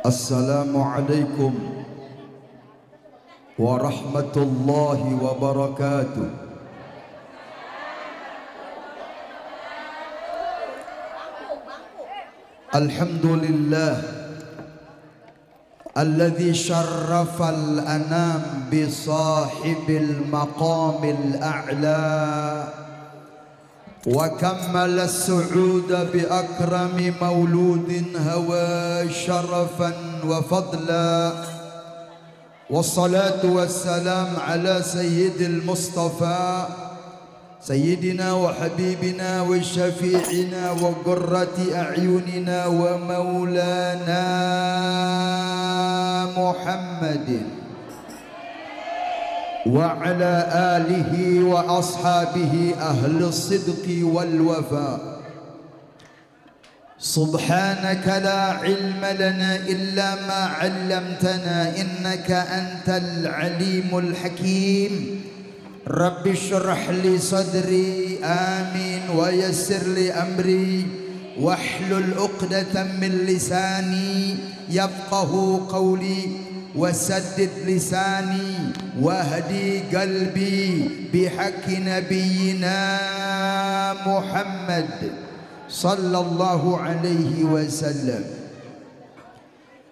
Assalamualaikum warahmatullahi wabarakatuh. Alhamdulillah alladzi syarrafal anam bi sahibil maqamil a'la وكمل السعود بأكرم مولود هوى شرفا وفضلا والصلاة والسلام على سيد المصطفى سيدنا وحبيبنا وشفيعنا وقرة أعيننا ومولانا محمد وعلى آله وأصحابه أهل الصدق والوفاء. سبحانك لا علم لنا إلا ما علمتنا إنك أنت العليم الحكيم. رب اشرح لي صدري آمين ويسر لي أمري واحلل عقدة من لساني يفقه قولي وسدد لساني واهدي قلبي بحق نبينا محمد صلى الله عليه وسلم.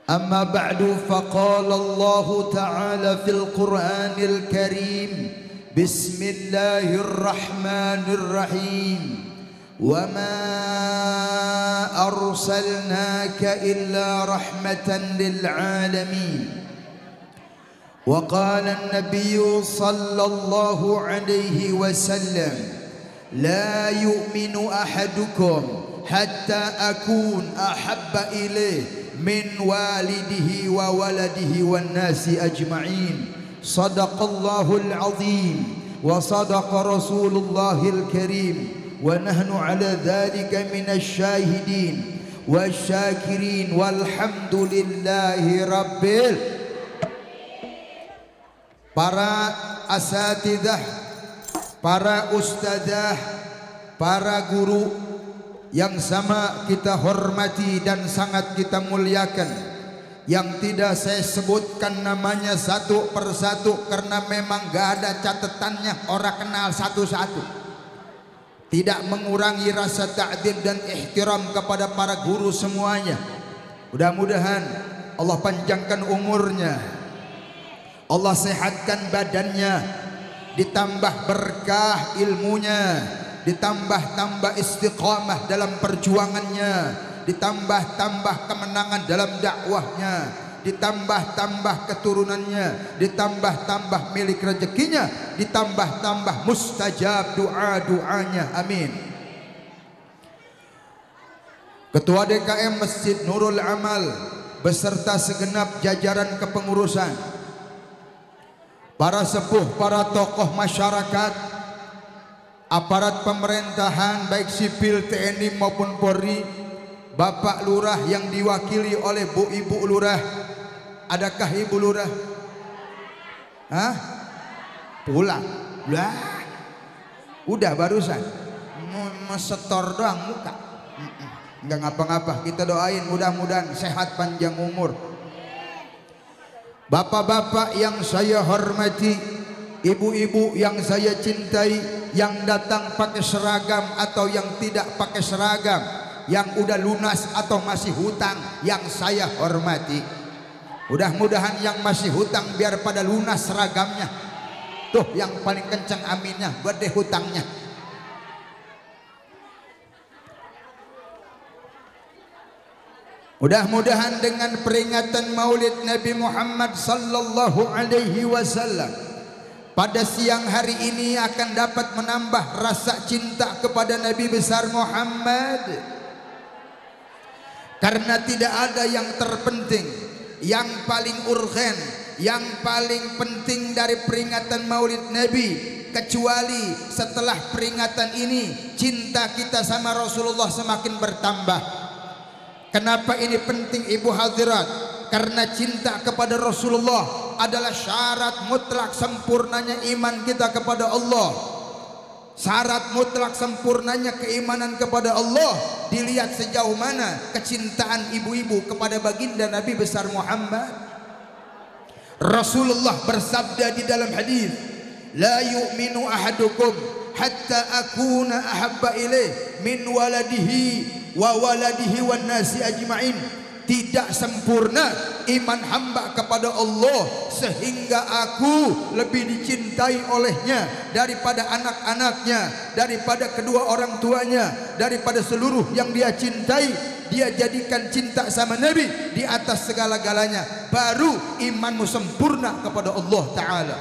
أما بعد فقال الله تعالى في القرآن الكريم بسم الله الرحمن الرحيم وما أرسلناك إلا رحمة للعالمين. وقال النبي صلى الله عليه وسلم لا يؤمن أحدكم حتى أكون أحب إليه من والده وولده والناس أجمعين. صدق الله العظيم وصدق رسول الله الكريم ونحن على ذلك من الشاهدين والشاكرين والحمد لله رب العالمين. Para asatidzah, para ustadzah, para guru yang sama kita hormati dan sangat kita muliakan, yang tidak saya sebutkan namanya satu persatu karena memang gak ada catatannya, orang kenal satu-satu. Tidak mengurangi rasa ta'zim dan ihtiram kepada para guru semuanya. Mudah-mudahan Allah panjangkan umurnya, Allah sehatkan badannya, ditambah berkah ilmunya, ditambah istiqamah dalam perjuangannya, ditambah kemenangan dalam dakwahnya, ditambah keturunannya, ditambah milik rezekinya, ditambah mustajab doa-doanya. Amin. Ketua DKM Masjid Nurul Amal beserta segenap jajaran kepengurusan, para sepuh, para tokoh masyarakat, aparat pemerintahan baik sipil, TNI maupun Polri, Bapak Lurah yang diwakili oleh Bu Ibu Lurah. Adakah Ibu Lurah? Hah? Pulang? Lah, udah barusan mesetor doang muka. Enggak ngapa-ngapa, kita doain mudah-mudahan sehat panjang umur. Bapak-bapak yang saya hormati, ibu-ibu yang saya cintai, yang datang pakai seragam atau yang tidak pakai seragam, yang udah lunas atau masih hutang, yang saya hormati. Mudah-mudahan yang masih hutang biar pada lunas seragamnya. Tuh yang paling kencang aminnya, buat deh hutangnya. Mudah-mudahan dengan peringatan Maulid Nabi Muhammad sallallahu alaihi wasallam pada siang hari ini akan dapat menambah rasa cinta kepada Nabi besar Muhammad. Karena tidak ada yang terpenting, yang paling urgen, yang paling penting dari peringatan Maulid Nabi kecuali setelah peringatan ini cinta kita sama Rasulullah semakin bertambah. Kenapa ini penting ibu hadirat? Karena cinta kepada Rasulullah adalah syarat mutlak sempurnanya iman kita kepada Allah. Syarat mutlak sempurnanya keimanan kepada Allah dilihat sejauh mana kecintaan ibu-ibu kepada baginda Nabi besar Muhammad. Rasulullah bersabda di dalam hadis, la yu'minu ahadukum hatta akuna ahabba ilaih min waladihi wa waladihi wan nasi ajma'in. Tidak sempurna iman hamba kepada Allah sehingga aku lebih dicintai olehnya daripada anak-anaknya, daripada kedua orang tuanya, daripada seluruh yang dia cintai. Dia jadikan cinta sama Nabi di atas segala-galanya, baru imanmu sempurna kepada Allah Ta'ala.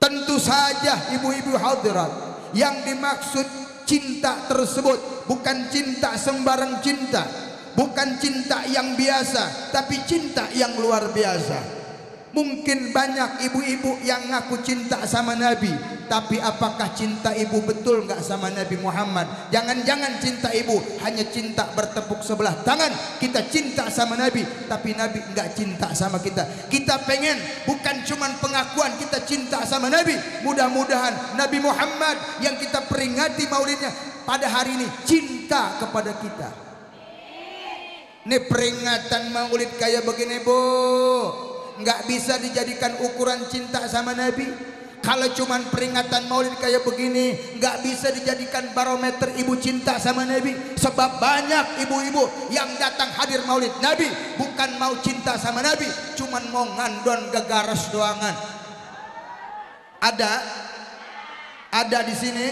Tentu saja ibu-ibu hadirat, yang dimaksud cinta tersebut bukan cinta sembarang cinta, bukan cinta yang biasa, tapi cinta yang luar biasa. Mungkin banyak ibu-ibu yang ngaku cinta sama Nabi, tapi apakah cinta ibu betul nggak sama Nabi Muhammad? Jangan-jangan cinta ibu hanya cinta bertepuk sebelah tangan. Kita cinta sama Nabi, tapi Nabi nggak cinta sama kita. Kita pengen bukan cuman pengakuan kita cinta sama Nabi. Mudah-mudahan Nabi Muhammad yang kita peringati maulidnya pada hari ini cinta kepada kita. Ini peringatan maulid kayak begini, Bu, nggak bisa dijadikan ukuran cinta sama Nabi. Kalau cuman peringatan maulid kayak begini, nggak bisa dijadikan barometer ibu cinta sama Nabi. Sebab banyak ibu-ibu yang datang hadir maulid Nabi bukan mau cinta sama Nabi, cuman mau ngandon gegares doangan. Ada di sini.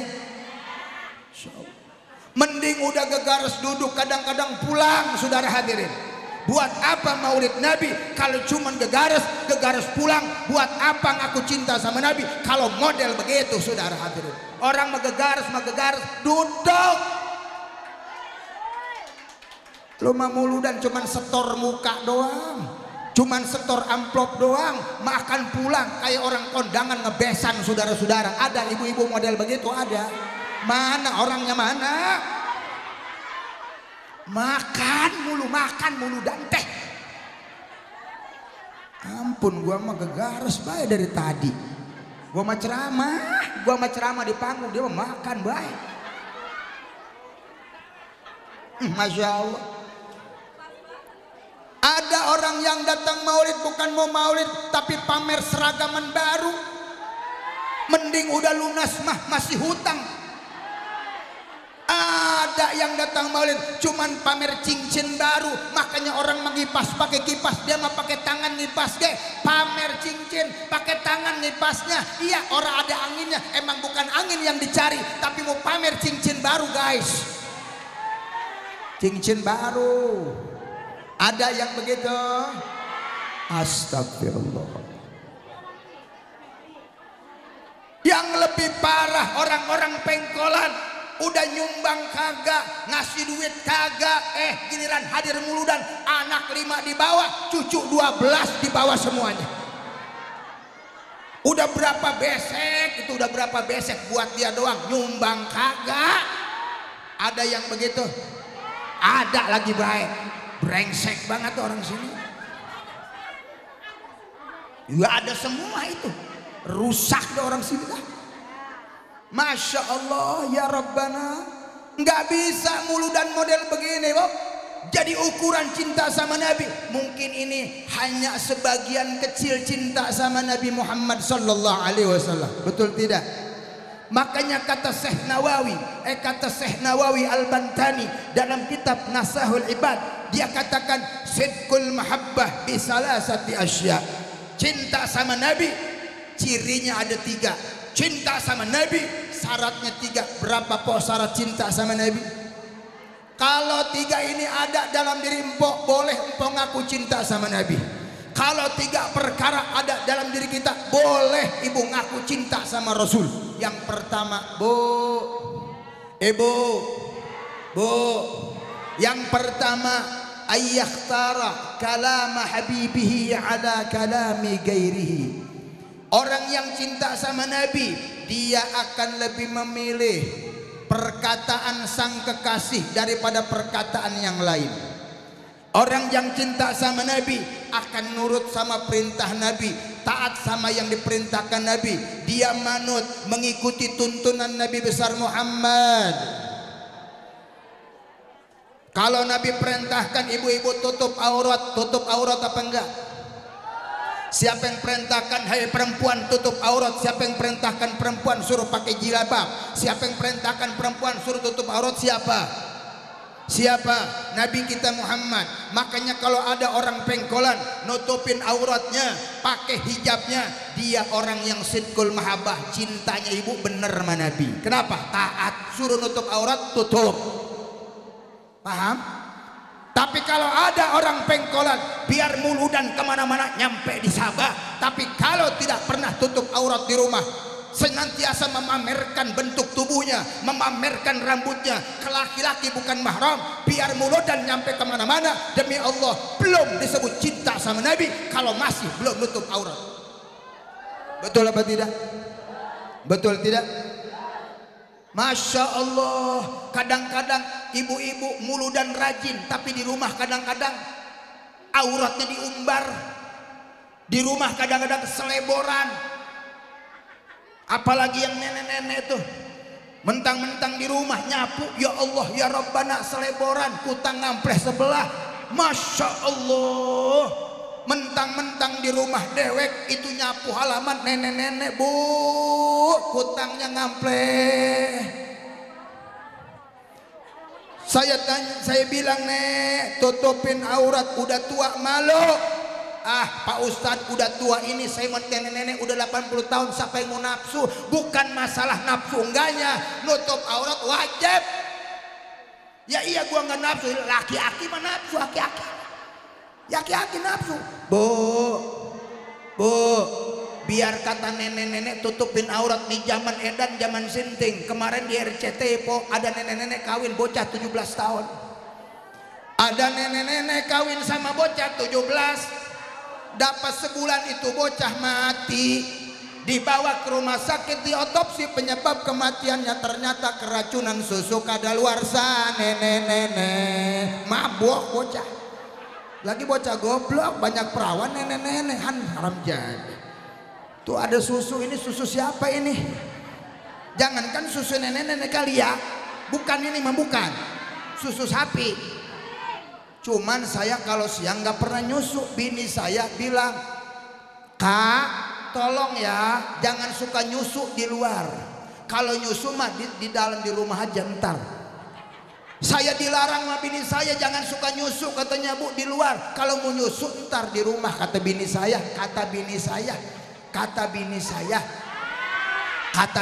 Mending udah gegares duduk, kadang-kadang pulang, saudara hadirin. Buat apa maulid Nabi kalau cuman gegares pulang? Buat apa ngaku cinta sama Nabi kalau model begitu, saudara hadirin? Orang gegares duduk. Lu mah muludan cuman setor muka doang, cuman setor amplop doang, makan pulang kayak orang kondangan ngebesan, saudara-saudara. Ada ibu-ibu model begitu, ada. Mana orangnya, mana? Makan mulu dan teh. Ampun, gua mah gegares bae dari tadi. Gua mah ceramah di panggung, dia mah makan bae. Masya Allah. Ada orang yang datang maulid bukan mau maulid, tapi pamer seragaman baru. Mending udah lunas mah masih hutang. Ada yang datang maulid cuman pamer cincin baru, makanya orang mengipas pakai kipas, dia mah pakai tangan ngipas deh. Pamer cincin pakai tangan ngipasnya. Iya, orang ada anginnya, emang bukan angin yang dicari, tapi mau pamer cincin baru, guys. Cincin baru. Ada yang begitu? Astagfirullah. Yang lebih parah orang-orang pengkolan, udah nyumbang kagak, ngasih duit kagak, giliran hadir mulu dan anak 5 di bawah, cucu 12 di bawah semuanya. Udah berapa besek, itu udah berapa besek buat dia doang, nyumbang kagak. Ada yang begitu? Ada lagi baik, brengsek banget orang sini. Ya ada semua itu, rusak deh orang sini lah. Masya Allah ya Rabbana, nggak bisa mulu dan model begini, Bob. Jadi ukuran cinta sama Nabi mungkin ini hanya sebagian kecil cinta sama Nabi Muhammad sallallahu alaihi wasallam. Betul tidak? Makanya kata Syekh Nawawi Al-Bantani dalam kitab Nasahul Ibad, dia katakan sidqul mahabbah bi salasati asya. Cinta sama Nabi cirinya ada 3. Cinta sama Nabi syaratnya 3. Berapa po syarat cinta sama Nabi? Kalau 3 ini ada dalam diri empok, boleh empok ngaku cinta sama Nabi. Kalau 3 perkara ada dalam diri kita, boleh ibu ngaku cinta sama Rasul. Yang pertama, ibu, yang pertama, ayyakhtara kalama habibihi ala kalami gairihi. Orang yang cinta sama Nabi, dia akan lebih memilih perkataan sang kekasih daripada perkataan yang lain. Orang yang cinta sama Nabi akan nurut sama perintah Nabi taat sama yang diperintahkan Nabi, dia manut mengikuti tuntunan Nabi besar Muhammad. Kalau Nabi perintahkan ibu-ibu tutup aurat apa enggak? Siapa yang perintahkan hai perempuan tutup aurat? Siapa yang perintahkan perempuan suruh pakai jilbab? Siapa yang perintahkan perempuan suruh tutup aurat? Siapa? Nabi kita Muhammad. Makanya kalau ada orang pengkolan nutupin auratnya, pakai hijabnya, dia orang yang sidqul mahabbah, cintanya ibu bener sama Nabi. Kenapa? Taat, suruh nutup aurat tutup. Paham? Tapi kalau ada orang pengkolan, biar mulu dan kemana-mana nyampe di Sabah, tapi kalau tidak pernah tutup aurat di rumah, senantiasa memamerkan bentuk tubuhnya, memamerkan rambutnya ke laki-laki bukan mahram, biar mulu dan nyampe kemana-mana, demi Allah belum disebut cinta sama Nabi kalau masih belum nutup aurat. Betul apa tidak? Betul tidak? Masya Allah, kadang-kadang ibu-ibu mulu dan rajin, tapi di rumah kadang-kadang auratnya diumbar, di rumah kadang-kadang seleboran. Apalagi yang nenek-nenek tuh mentang-mentang di rumah nyapu, ya Allah ya Rabbana, seleboran, kutang ngampleh sebelah. Masya Allah, mentang-mentang di rumah dewek itu nyapu halaman, nenek-nenek bu kutangnya ngampleh. Saya bilang, nek tutupin aurat, udah tua malu. Ah Pak Ustadz udah tua ini, saya mau nenek-nenek udah 80 tahun, siapa yang mau nafsu? Bukan masalah nafsu enggaknya, nutup aurat wajib. Ya iya gua nggak nafsu, laki-laki mah nafsu, laki-laki nafsu. Bu, biar kata nenek-nenek tutupin aurat di zaman edan, zaman sinting. Kemarin di RCT po ada nenek-nenek kawin bocah 17 tahun. Ada nenek-nenek kawin sama bocah 17. Dapat sebulan itu bocah mati, dibawa ke rumah sakit, diotopsi, penyebab kematiannya ternyata keracunan susu kadaluarsa. Nenek-nenek mabuk bocah, lagi bocah goblok, banyak perawan nenek-nenek, haram jadi. Tuh ada susu, ini susu siapa ini? Jangankan susu nenek-nenek kali ya, bukan ini mah, bukan susu sapi. Cuman saya kalau siang nggak pernah nyusu, bini saya bilang, Kak tolong ya jangan suka nyusu di luar, kalau nyusu mah di dalam di rumah aja ntar. Saya dilarang sama bini saya jangan suka nyusu, katanya bu di luar, kalau mau nyusu ntar di rumah, kata bini saya. Kata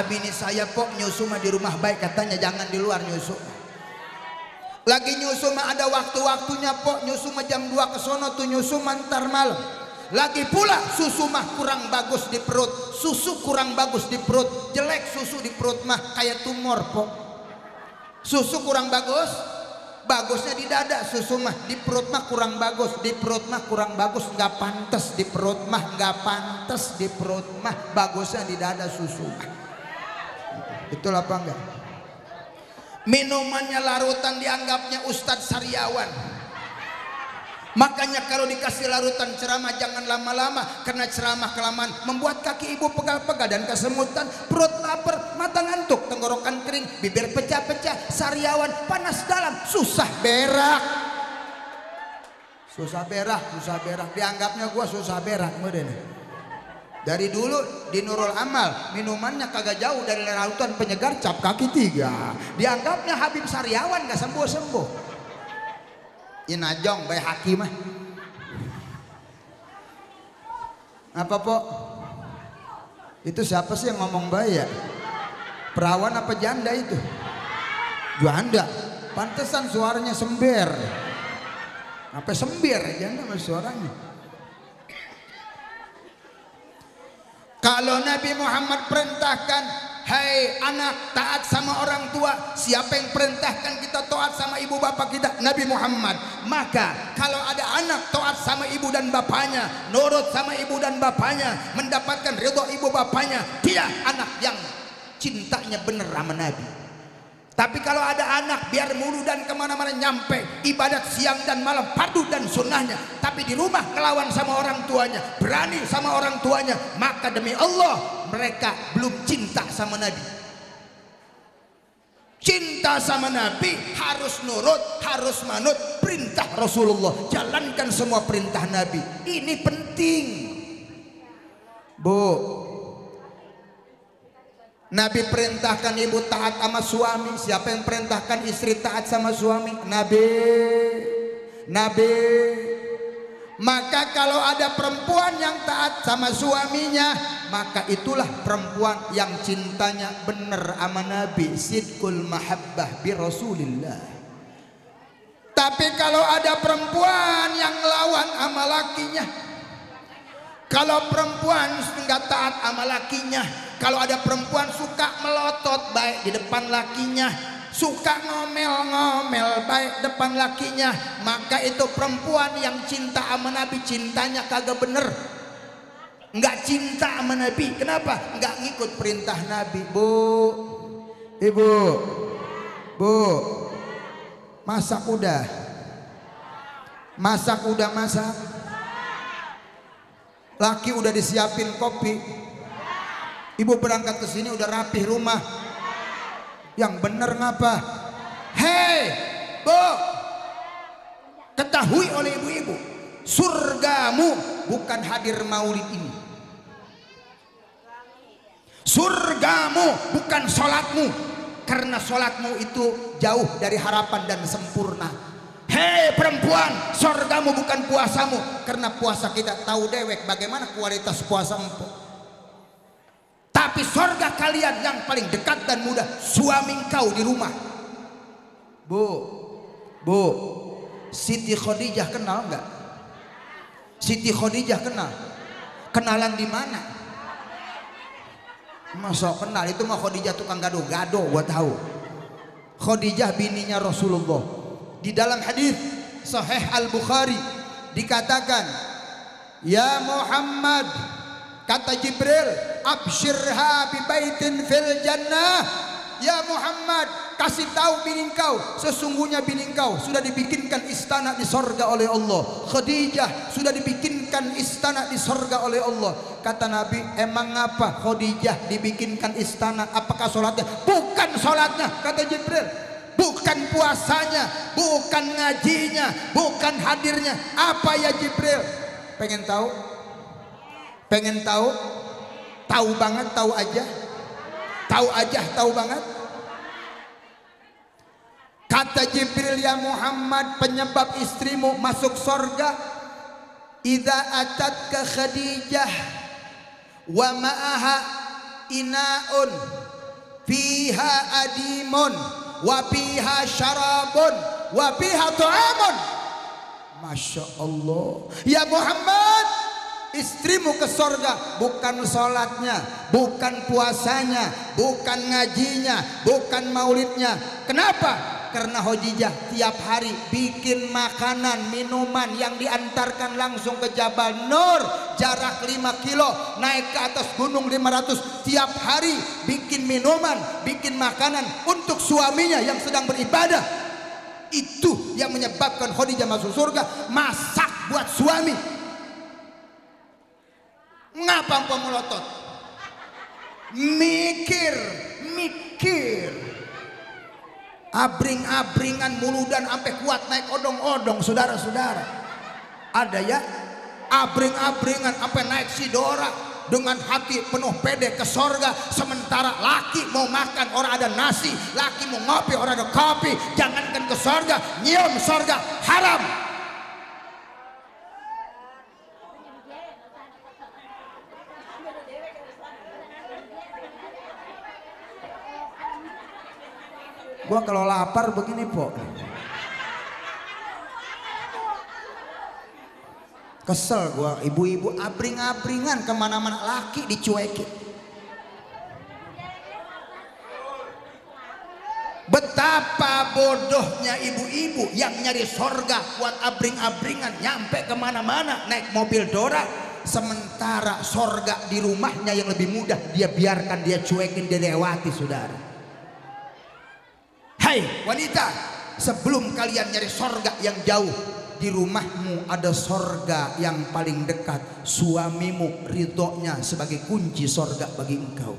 bini saya pok nyusu mah di rumah baik, katanya jangan di luar nyusu. Lagi nyusu mah ada waktu-waktunya pok, nyusu mah jam 2 ke sono tuh nyusu mantar malam. Lagi pula susu mah kurang bagus di perut, susu kurang bagus di perut, jelek susu di perut mah kayak tumor pok. Susu kurang bagus, bagusnya di dada, susu mah di perut mah kurang bagus, di perut mah kurang bagus, nggak pantas di perut mah, nggak pantas di perut mah, bagusnya di dada susu. Betul apa enggak? Minumannya larutan dianggapnya Ustadz Sariawan. Makanya kalau dikasih larutan ceramah jangan lama-lama, karena ceramah kelamaan membuat kaki ibu pegal-pegal dan kesemutan, perut lapar, mata ngantuk, tenggorokan kering, bibir pecah-pecah. Sariawan panas dalam, susah berak. Susah berak, dianggapnya gua susah berak. Dari dulu di Nurul Amal minumannya kagak jauh dari larutan penyegar cap kaki 3. Dianggapnya Habib Sariawan gak sembuh-sembuh. Inajong bae hakimah. Apa pok? Itu siapa sih yang ngomong bae ya? Perawan apa janda itu? Janda. Pantesan suaranya sember. Apa sember janda mas suaranya? Kalau Nabi Muhammad perintahkan, hai anak taat sama orang tua, siapa yang perintahkan kita taat sama ibu bapak kita? Nabi Muhammad. Maka kalau ada anak taat sama ibu dan bapaknya, nurut sama ibu dan bapaknya, mendapatkan ridho ibu bapaknya, dia anak yang cintanya bener sama Nabi. Tapi kalau ada anak biar mulu dan kemana-mana nyampe ibadat siang dan malam, fardu dan sunnahnya, tapi tapi di rumah ngelawan sama orang tuanya, berani sama orang tuanya, maka demi Allah mereka belum cinta sama Nabi. Cinta sama Nabi harus nurut, harus manut perintah Rasulullah, jalankan semua perintah Nabi. Ini penting, Bu. Nabi perintahkan ibu taat sama suami. Siapa yang perintahkan istri taat sama suami? Nabi. Maka kalau ada perempuan yang taat sama suaminya, maka itulah perempuan yang cintanya benar sama Nabi. Sidqul mahabbah bi Rasulillah. Tapi kalau ada perempuan yang lawan sama lakinya, kalau perempuan nggak taat sama lakinya, kalau ada perempuan suka melotot baik di depan lakinya, suka ngomel-ngomel baik depan lakinya, maka itu perempuan yang cinta sama Nabi, cintanya kagak bener, nggak cinta sama Nabi. Kenapa? Nggak ngikut perintah Nabi. Bu, ibu, bu, masak udah, masak. Laki udah disiapin kopi. Ibu berangkat ke sini udah rapih rumah. Yang bener ngapa? Hei, Bu, ketahui oleh ibu-ibu, surgamu bukan hadir maulid ini. Surgamu bukan sholatmu, karena sholatmu itu jauh dari harapan dan sempurna. Hei perempuan, surgamu bukan puasamu, karena puasa kita tahu dewek bagaimana kualitas puasa empuk. Tapi surga kalian yang paling dekat dan mudah, suami kau di rumah. Bu, Siti Khadijah kenal nggak? Siti Khadijah kenal? Kenalan di mana? Masa kenal? Itu mah Khadijah tukang gado-gado, gua tahu. Khadijah bininya Rasulullah. Di dalam hadis Sahih Al-Bukhari dikatakan, ya Muhammad, kata Jibril, absyirha bi baitin fil jannah. Ya Muhammad, kasih tahu bini kau, sesungguhnya bini kau sudah dibikinkan istana di sorga oleh Allah. Khadijah sudah dibikinkan istana di sorga oleh Allah. Kata Nabi, emang apa Khadijah dibikinkan istana? Apakah sholatnya? Bukan sholatnya, kata Jibril. Bukan puasanya, bukan ngajinya, bukan hadirnya. Apa ya Jibril? Pengen tahu? Pengen tahu? Tahu banget, tahu aja. Tahu aja, tahu banget. Kata Jibril, ya Muhammad, penyebab istrimu masuk surga, idza atatka Khadijah wa ma'aha inaun fiha adimun wa fiha syarabun wa fiha ta'amun. Masya Allah. Ya Muhammad, istrimu ke surga bukan sholatnya, bukan puasanya, bukan ngajinya, bukan maulidnya. Kenapa? Karena Khadijah tiap hari bikin makanan, minuman yang diantarkan langsung ke Jabal Nur, jarak 5 kilo, naik ke atas gunung 500. Tiap hari bikin minuman, bikin makanan untuk suaminya yang sedang beribadah. Itu yang menyebabkan Khadijah masuk surga. Masak buat suami. Ngapa empok melotot? Mikir. Abring-abringan mulu dan sampai kuat naik odong-odong, saudara-saudara. Ada ya, abring-abringan sampai naik Sidora dengan hati penuh pede ke sorga. Sementara laki mau makan orang ada nasi, laki mau ngopi orang ada kopi. Jangankan ke sorga, nyium sorga haram. Gua kalau lapar begini, Po. Kesel gua, ibu-ibu abring-abringan kemana-mana, laki dicuekin. Betapa bodohnya ibu-ibu yang nyari sorga buat abring-abringan, nyampe kemana-mana naik mobil Dora. Sementara sorga di rumahnya yang lebih mudah, dia biarkan, dia cuekin, dia lewati, saudara. Hai wanita, sebelum kalian nyari sorga yang jauh, di rumahmu ada sorga yang paling dekat. Suamimu ridhonya sebagai kunci sorga bagi engkau.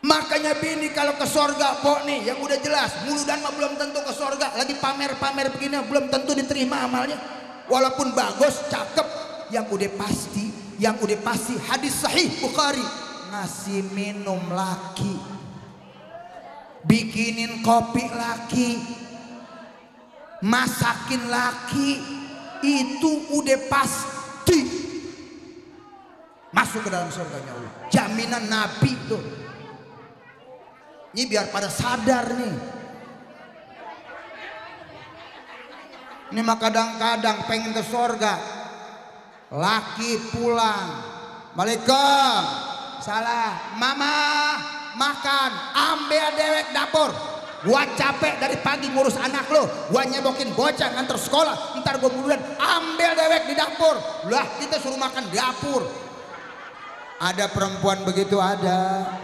Makanya bini kalau ke sorga, pok nih yang udah jelas, muludan mah belum tentu ke sorga. Lagi pamer-pamer begini belum tentu diterima amalnya. Walaupun bagus, cakep, yang udah pasti hadis sahih Bukhari, ngasih minum laki, bikinin kopi laki, masakin laki, itu udah pasti masuk ke dalam surganya Allah. Jaminan Nabi tuh. Ini biar pada sadar nih. Ini mah kadang-kadang pengen ke surga, laki pulang, Waalaikum salah, mama makan, ambil dewek dapur. Gua capek dari pagi ngurus anak lo, gua nyebokin bocah nganter sekolah, ntar gua buluan ambil dewek di dapur. Lah kita suruh makan dapur. Ada perempuan begitu, ada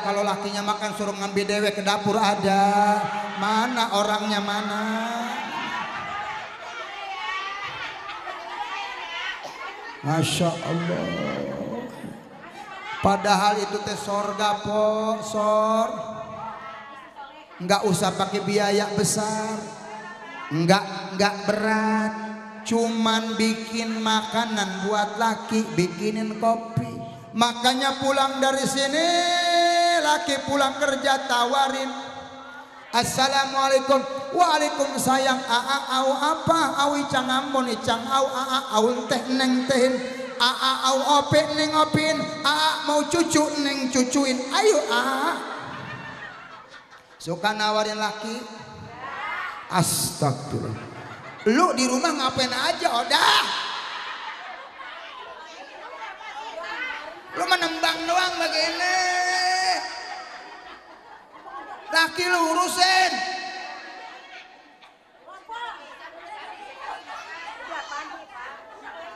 kalau lakinya makan suruh ngambil dewek ke dapur, ada. Mana orangnya mana? Masya Allah. Padahal itu teh sorga po, nggak usah pakai biaya besar, nggak berat, cuman bikin makanan buat laki, bikinin kopi. Makanya pulang dari sini, laki pulang kerja tawarin, Assalamualaikum. Waalaikumsalam. Au apa? Awi cang ambon cang au teh neng tehin. Au ope neng opin. Mau cucu neng cucuin. Ayo suka nawarin laki. Astagfirullah. Lu di rumah ngapain aja udah? Lu menembang doang begini. Laki lu urusin.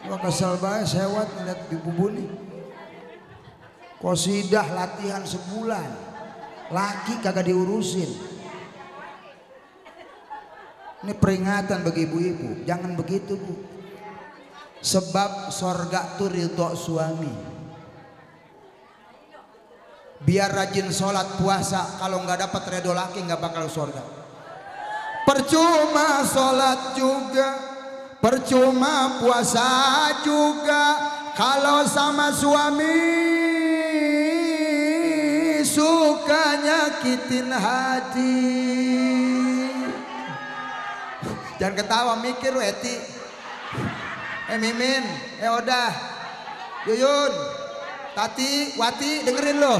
Gua kesel banget sewat ngeliat ibu Buni. Qosidah latihan sebulan, laki kagak diurusin. Ini peringatan bagi ibu-ibu, jangan begitu bu. Sebab sorga tuh ridho suami. Biar rajin sholat puasa, kalau nggak dapat ridho laki nggak bakal surga. Percuma sholat juga, percuma puasa juga, kalau sama suami suka nyakitin hati. Jangan ketawa, mikir lu Eti. Mimin, Odah, Yuyun, Tati, Wati, dengerin lo.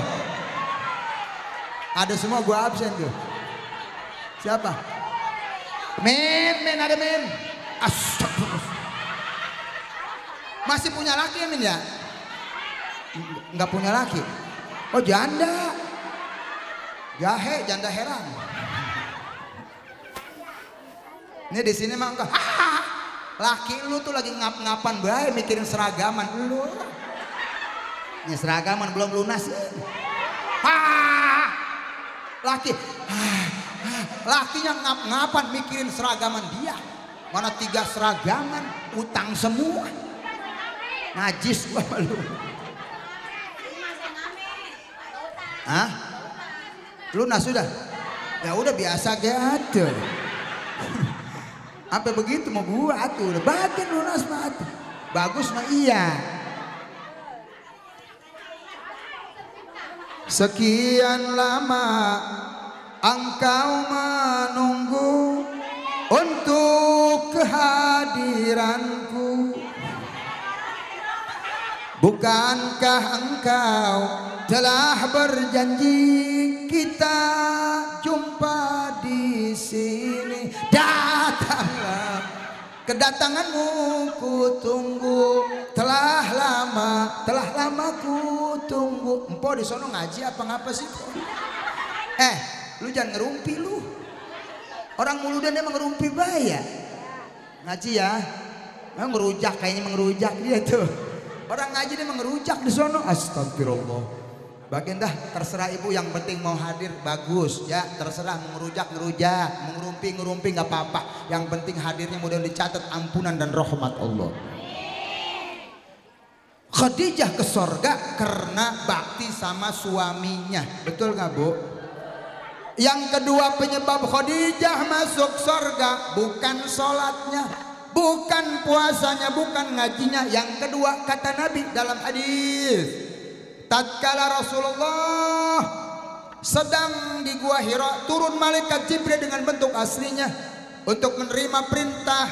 Ada semua gua absen tuh. Siapa? Min ada Min. Astagfirullah. Masih punya laki ya Min ya? Enggak punya laki. Oh janda. Jahe, janda heran. Ini di sini mah enggak. Laki lu tuh lagi ngap-ngapan bae mikirin seragaman lu. Ini seragaman belum lunas. Lakinya ngap-ngapan mikirin seragaman dia. Mana 3 seragaman, utang semua. Najis gua malu. Hah? Lunas sudah? Ya udah biasa gitu. Sampai begitu mau gua atuh, udah bagian lunas mah atuh. Bagus mah iya. Sekian lama engkau menunggu untuk kehadiranku. Bukankah engkau telah berjanji kita jumpa di sini? Datanglah, kedatanganmu ku tunggu. Telah lama ku tunggu. Empo di sono ngaji apa ngapa sih? Lu jangan ngerumpi lu. Orang muludan emang ngerumpi bahaya. Ngaji ya, ngerujak kayaknya mengerujak dia tuh. Orang ngaji dia mengerujak di sono. Astagfirullah. Bagian dah terserah ibu, yang penting mau hadir bagus ya, terserah mau ngerujak, mau ngerumpi nggak apa-apa, yang penting hadirnya mudah dicatat ampunan dan rahmat Allah. Khadijah ke sorga karena bakti sama suaminya, betul nggak bu? Yang kedua penyebab Khadijah masuk sorga bukan sholatnya, bukan puasanya, bukan ngajinya. Yang kedua kata Nabi dalam hadis, tatkala Rasulullah sedang di Gua Hira, turun malaikat Jibril dengan bentuk aslinya untuk menerima perintah,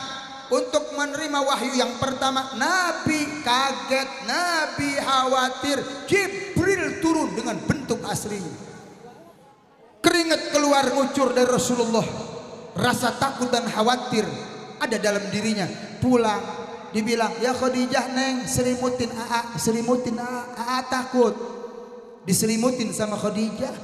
untuk menerima wahyu yang pertama. Nabi kaget, Nabi khawatir. Jibril turun dengan bentuk aslinya. Keringat keluar ngucur dari Rasulullah. Rasa takut dan khawatir ada dalam dirinya. Pulang dibilang, ya Khadijah neng selimutin AA takut. Diselimutin sama Khadijah.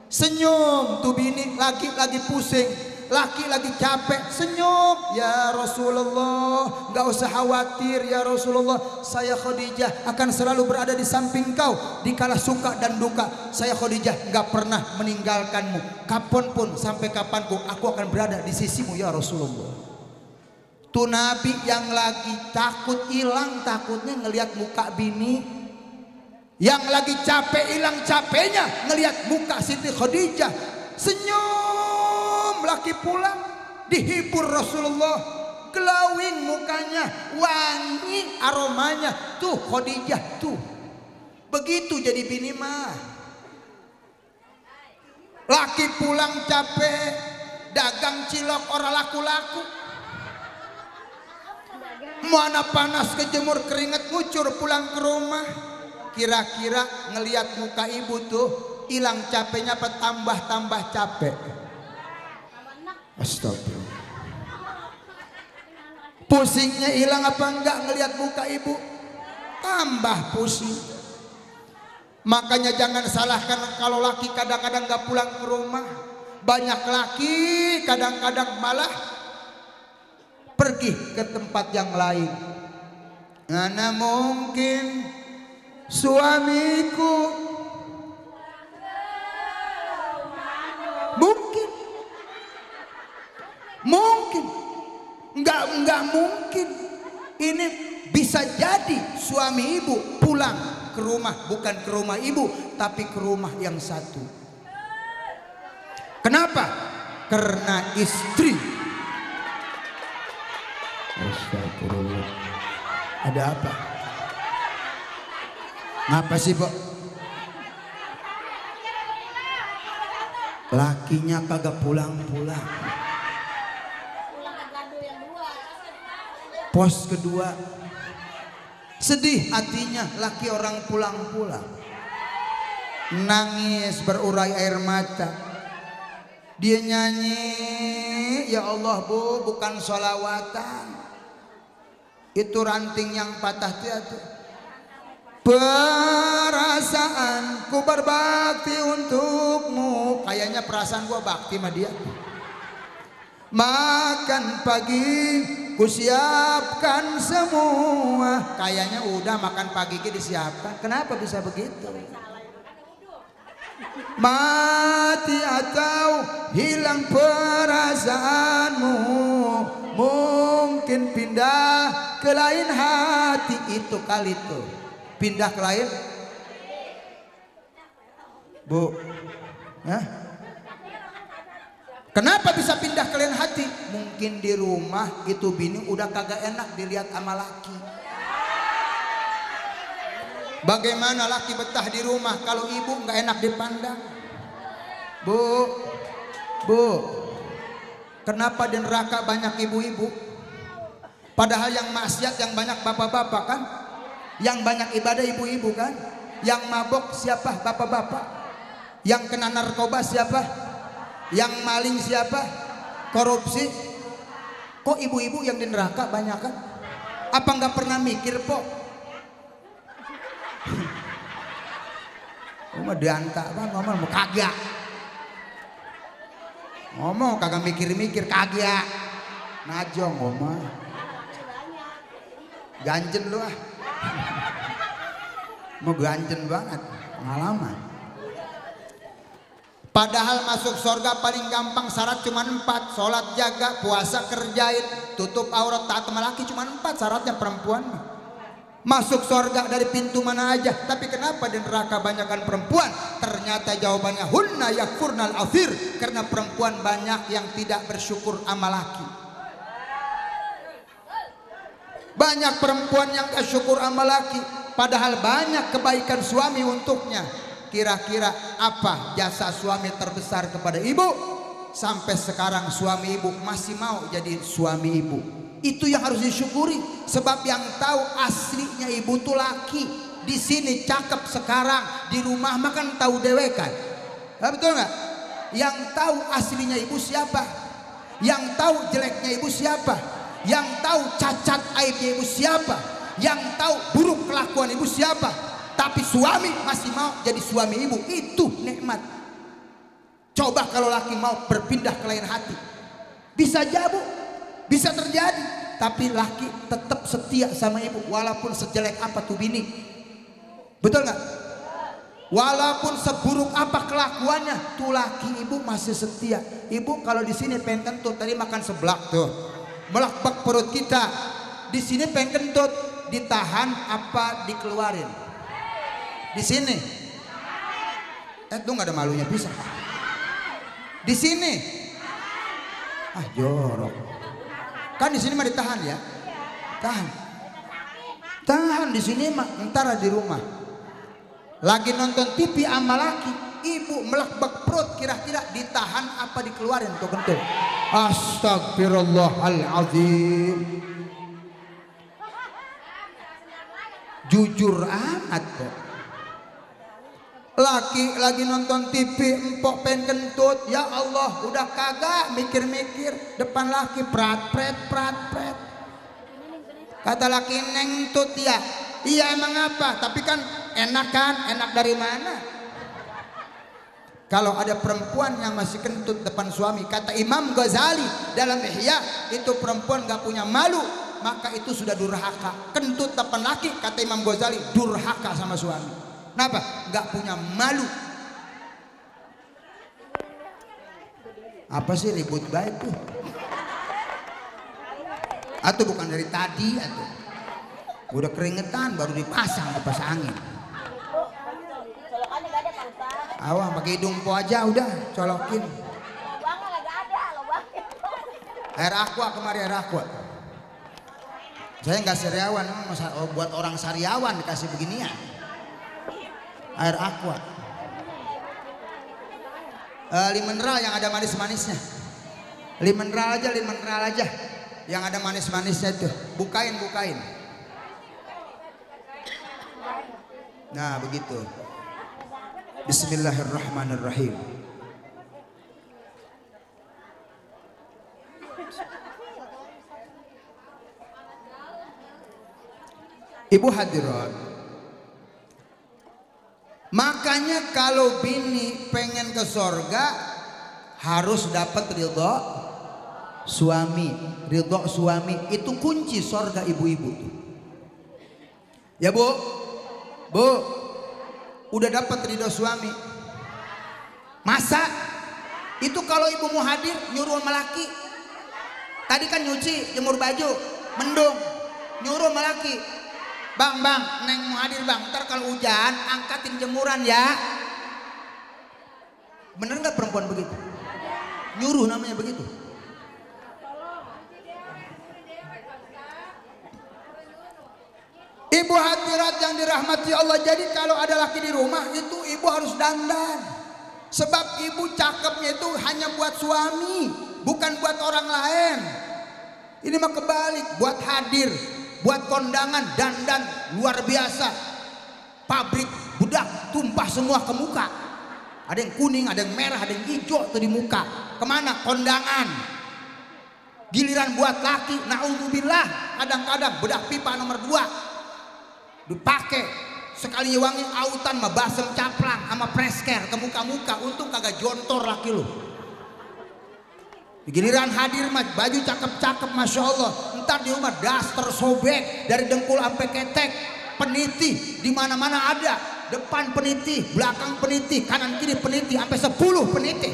Senyum tuh bini, lagi pusing, laki lagi capek, senyum. Ya Rasulullah, gak usah khawatir ya Rasulullah, saya Khadijah akan selalu berada di samping kau dikala suka dan duka. Saya Khadijah gak pernah meninggalkanmu, kapanpun sampai kapanpun aku akan berada di sisimu ya Rasulullah. Tuh Nabi yang lagi takut hilang takutnya ngelihat muka bini, yang lagi capek hilang capeknya ngelihat muka Siti Khadijah. Senyum, laki pulang, dihibur Rasulullah, glowing mukanya, wangi aromanya. Tuh Khadijah tuh, begitu jadi bini mah. Laki pulang capek, dagang cilok orang laku-laku, mana panas kejemur keringat ngucur pulang ke rumah. Kira-kira ngelihat muka ibu tuh hilang capeknya apa tambah capek? Astagfirullah. Pusingnya hilang apa enggak ngelihat muka ibu? Tambah pusing. Makanya jangan salahkan kalau laki kadang-kadang enggak pulang ke rumah. Banyak laki kadang-kadang malah pergi ke tempat yang lain. Mana mungkin suamiku, mungkin enggak mungkin. Ini bisa jadi suami ibu pulang ke rumah, bukan ke rumah ibu tapi ke rumah yang satu. Kenapa? Karena istri. Astagfirullah. Ada apa? Ngapa sih, Pak? Lakinya kagak pulang-pulang. Pos kedua, sedih hatinya laki orang pulang-pulang. Nangis berurai air mata. Dia nyanyi, ya Allah bu, bukan sholawatan. Itu ranting yang patah tiada. Perasaanku berbakti untukmu. Kayaknya perasaan gua bakti sama dia. Makan pagi ku siapkan semua. Kayaknya udah makan pagi disiapkan. Kenapa bisa begitu? Mati atau hilang perasaanmu, mungkin pindah ke lain hati. Itu kali tuh, pindah ke lain. Bu, hah? Kenapa bisa pindah ke lain hati? Mungkin di rumah itu bini udah kagak enak dilihat sama laki. Bagaimana laki betah di rumah kalau ibu nggak enak dipandang? Bu, kenapa di neraka banyak ibu-ibu? Padahal yang maksiat yang banyak bapak-bapak kan? Yang banyak ibadah ibu-ibu kan? Yang mabok siapa? Bapak-bapak. Yang kena narkoba siapa? Yang maling siapa? Korupsi. Kok ibu-ibu yang di neraka banyak kan? Apa nggak pernah mikir po? Cuma diantar kan ngomong kagak. Ngomong kagak mikir-mikir kagak. Najong ngomong. Ganjen lu ah. Mau ganjen banget pengalaman. Padahal masuk surga paling gampang syarat cuma 4. Sholat jaga, puasa kerjain, tutup aurat, taat sama laki, cuma 4 syaratnya perempuan. Masuk surga dari pintu mana aja. Tapi kenapa di neraka banyakkan perempuan? Ternyata jawabannya hunna yakfurnal afir. Karena perempuan banyak yang tidak bersyukur sama laki. Banyak perempuan yang gak syukur sama laki, padahal banyak kebaikan suami untuknya. Kira-kira apa jasa suami terbesar kepada ibu? Sampai sekarang suami ibu masih mau jadi suami ibu. Itu yang harus disyukuri. Sebab yang tahu aslinya ibu tuh laki. Di sini cakep sekarang, di rumah makan tahu dewekan. Betul nggak? Yang tahu aslinya ibu siapa? Yang tahu jeleknya ibu siapa? Yang tahu cacat aibnya ibu siapa? Yang tahu buruk kelakuan ibu siapa? Tapi suami masih mau jadi suami ibu, itu nikmat. Coba kalau laki mau berpindah ke lain hati, bisa jadi, bisa terjadi. Tapi laki tetap setia sama ibu, walaupun sejelek apa tuh bini. Betul nggak? Walaupun seburuk apa kelakuannya, tuh laki ibu masih setia. Ibu kalau di sini pengen kentut, tadi makan seblak tuh, melakbak perut kita. Di sini pengen kentut, ditahan apa dikeluarin? Di sini, tuh nggak ada malunya bisa. Di sini, jorok. Kan di sini mah ditahan ya, tahan di sini mah. Ntar di rumah, lagi nonton TV sama laki, ibu melakbak perut, kira-kira ditahan apa dikeluarin tuh kentut? Astagfirullahaladzim. Jujur amat kok. Laki lagi nonton TV, empok pengen kentut, ya Allah udah kagak mikir-mikir, depan laki prat pret. Kata laki nengtut ya, iya emang apa? Tapi kan enak dari mana? Kalau ada perempuan yang masih kentut depan suami, kata Imam Ghazali dalam Ihya, itu perempuan gak punya malu, maka itu sudah durhaka. Kentut depan laki, kata Imam Ghazali, durhaka sama suami. Kenapa? Gak punya malu. Apa sih ribut baik tuh? Atau bukan dari tadi atau udah keringetan baru dipasang kipas angin. Awang pakai hidung po aja udah colokin. Air aqua kemari, air aqua. Saya nggak sariawan, buat orang sariawan dikasih beginian. Air aqua, mineral yang ada manis-manisnya, mineral aja yang ada manis-manisnya tuh, bukain. Nah begitu. Bismillahirrahmanirrahim. Ibu hadirat, makanya kalau bini pengen ke sorga harus dapat ridho suami. Ridho suami itu kunci sorga ibu-ibu. Ya bu, udah dapat ridho suami. Masa itu kalau ibu mau hadir nyuruh sama laki. Tadi kan nyuci jemur baju mendung, nyuruh sama laki. Bang, neng mau hadir bang, ntar kalau hujan angkatin jemuran ya. Bener nggak perempuan begitu? Nyuruh namanya begitu. Ibu hadirat yang dirahmati Allah, jadi kalau ada laki di rumah itu ibu harus dandan. Sebab ibu cakepnya itu hanya buat suami, bukan buat orang lain. Ini mah kebalik, buat hadir, buat kondangan, dandan luar biasa. Pabrik budak tumpah semua ke muka. Ada yang kuning, ada yang merah, ada yang hijau tuh di muka. Kemana? Kondangan. Giliran buat laki, naudzubillah, kadang-kadang bedak pipa nomor 2 dipakai sekali wangi autan mah basem caplang sama presker ke muka-muka. Untung kagak jontor laki lu. Giliran hadir mah baju cakep-cakep masya Allah, ntar di rumah daster sobek dari dengkul sampai ketek, peniti di mana-mana ada, depan peniti, belakang peniti, kanan kiri peniti, sampai 10 peniti.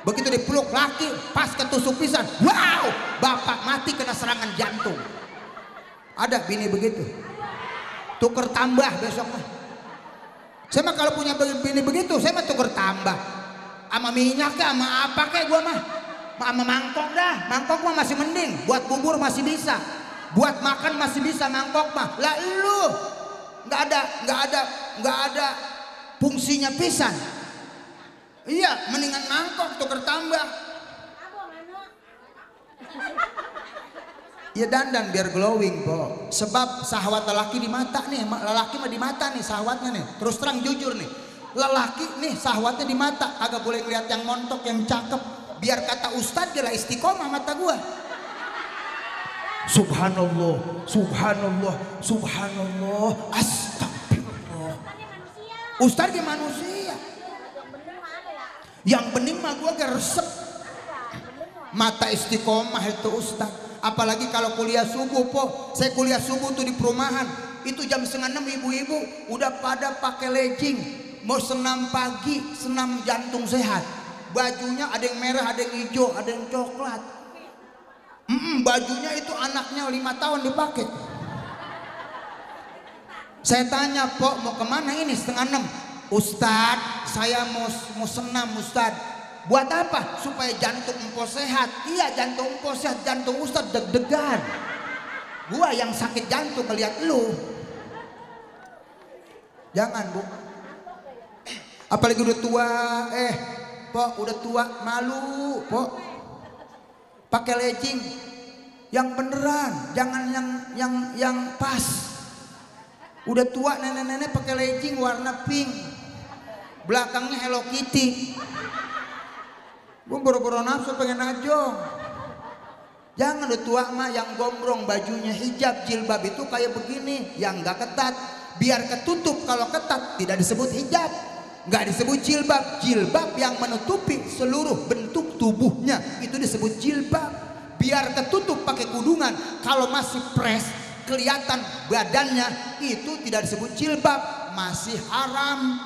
Begitu dipeluk laki, pas ketusuk pisan, wow, bapak mati kena serangan jantung. Ada bini begitu, tuker tambah besok mah. Saya mah kalau punya bini begitu, saya mah tuker tambah, sama minyak ya, sama apa kayak gua mah, sama mangkok dah. Mangkok mah masih mending, buat bubur masih bisa, buat makan masih bisa mangkok mah. Lah lu nggak ada fungsinya pisan. Iya, mendingan mangkok tuker tambah. Ya dandan biar glowing kok. Sebab sahwat lelaki di mata nih, lelaki mah di mata nih sahwatnya nih. Terus terang jujur nih, lelaki nih sahwatnya di mata, agak boleh lihat yang montok, yang cakep. Biar kata ustadz dia lah istiqomah mata gua. Subhanallah, subhanallah, subhanallah, astagfirullah. Ustadz dia manusia. Yang bening mah gua gak resep. Mata istiqomah itu ustadz. Apalagi kalau kuliah subuh po. Saya kuliah subuh tuh di perumahan. Itu jam 5:30 ibu-ibu udah pada pakai legging. Mau senam pagi, senam jantung sehat. Bajunya ada yang merah, ada yang hijau, ada yang coklat. Bajunya itu anaknya 5 tahun dipakai. Saya tanya, po mau kemana ini 5:30? Ustadz, saya mau senam Ustadz. Buat apa? Supaya jantung empok sehat. Iya, jantung empok sehat, jantung Ustadz deg-degan. Gua yang sakit jantung ngeliat lu. Jangan bu. Apalagi udah tua, po udah tua malu, po. Pakai legging yang beneran, jangan yang pas. Udah tua nenek-nenek pakai legging warna pink. Belakangnya Hello Kitty. Gue boro-boro nafsu pengen najong. Jangan udah tua mah yang gombrong bajunya, hijab jilbab itu kayak begini, yang gak ketat. Biar ketutup, kalau ketat tidak disebut hijab, gak disebut jilbab. Jilbab yang menutupi seluruh bentuk tubuhnya itu disebut jilbab. Biar ketutup pakai kudungan, kalau masih pres kelihatan badannya itu tidak disebut jilbab, masih haram.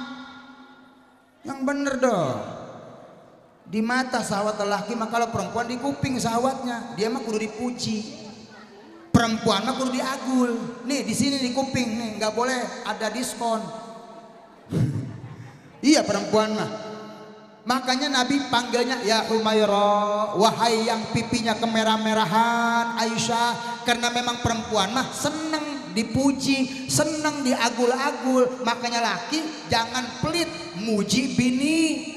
Yang bener dong. Di mata sahwat lelaki mah, kalau perempuan di kuping sahwatnya, dia mah kudu dipuji. Perempuan mah kudu diagul. Nih di sini di kuping nih nggak boleh ada diskon. Iya perempuan mah. Makanya Nabi panggilnya ya Humairah, wahai yang pipinya kemerah-merahan Aisyah, karena memang perempuan mah seneng dipuji, seneng diagul-agul. Makanya laki jangan pelit muji bini.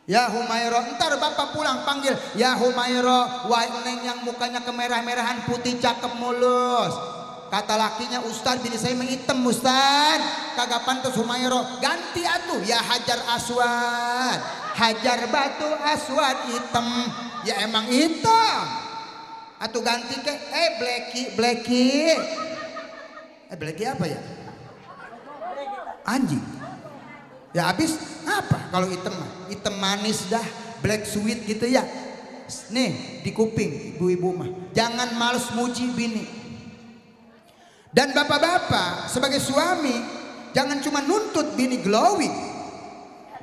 Ya Humairah, ntar bapak pulang panggil ya Humairah, wahai neng yang mukanya kemerah-merahan putih cakep mulus. Kata lakinya, Ustadz bini saya menghitam Ustadz, kagak pantas Humairah. Ganti atuh ya Hajar Aswad, Hajar Batu Aswad hitam. Ya emang hitam. Atuh ganti ke Blacky. Blacky apa ya? Anjing. Ya habis apa kalau hitam mah? Hitam manis dah, black sweet gitu ya. Nih di kuping ibu-ibu mah, jangan males muji bini. Dan bapak-bapak sebagai suami jangan cuma nuntut bini glowing.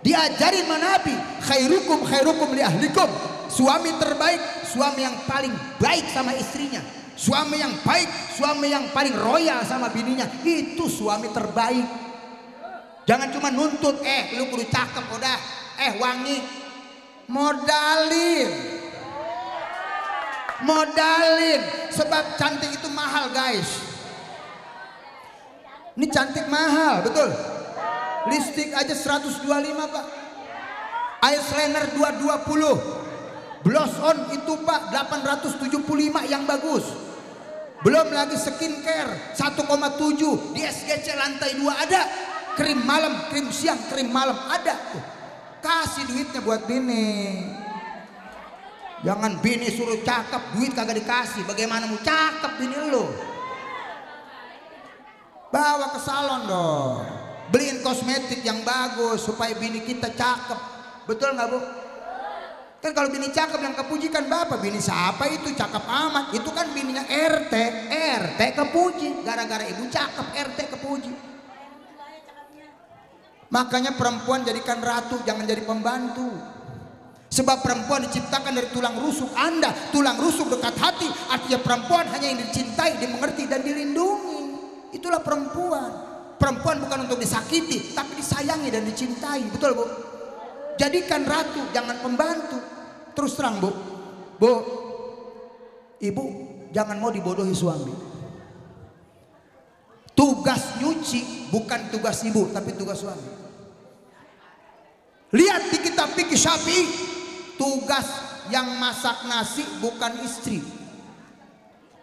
Diajarin sama Nabi, khairukum li ahlikum. Suami terbaik, suami yang paling baik sama istrinya. Suami yang baik, suami yang paling royal sama bininya. Itu suami terbaik. Jangan cuma nuntut, lu kudu cakep udah, wangi. Modalin. Sebab cantik itu mahal guys. Ini cantik mahal, betul. Lipstick aja 125 pak. Eyeliner 220. Blush on itu pak 875 yang bagus. Belum lagi skincare 1,7 di SGC lantai 2 ada. Krim malam, krim siang, krim malam ada tuh. Kasih duitnya buat bini. Jangan bini suruh cakep, duit kagak dikasih. Bagaimana mau cakep bini lo? Bawa ke salon dong. Beliin kosmetik yang bagus supaya bini kita cakep. Betul nggak bu? Kan kalau bini cakep yang kepuji kan bapak. Bini siapa itu cakep amat? Itu kan bininya RT kepuji. Gara-gara ibu cakep RT kepuji. Makanya perempuan jadikan ratu, jangan jadi pembantu. Sebab perempuan diciptakan dari tulang rusuk Anda. Tulang rusuk dekat hati, artinya perempuan hanya yang dicintai, dimengerti dan dilindungi. Itulah perempuan. Perempuan bukan untuk disakiti, tapi disayangi dan dicintai. Betul Bu? Jadikan ratu, jangan pembantu. Terus terang Bu, ibu jangan mau dibodohi suami. Tugas nyuci bukan tugas ibu, tapi tugas suami. Lihat di kitab fikih Syafi'i, tugas yang masak nasi bukan istri,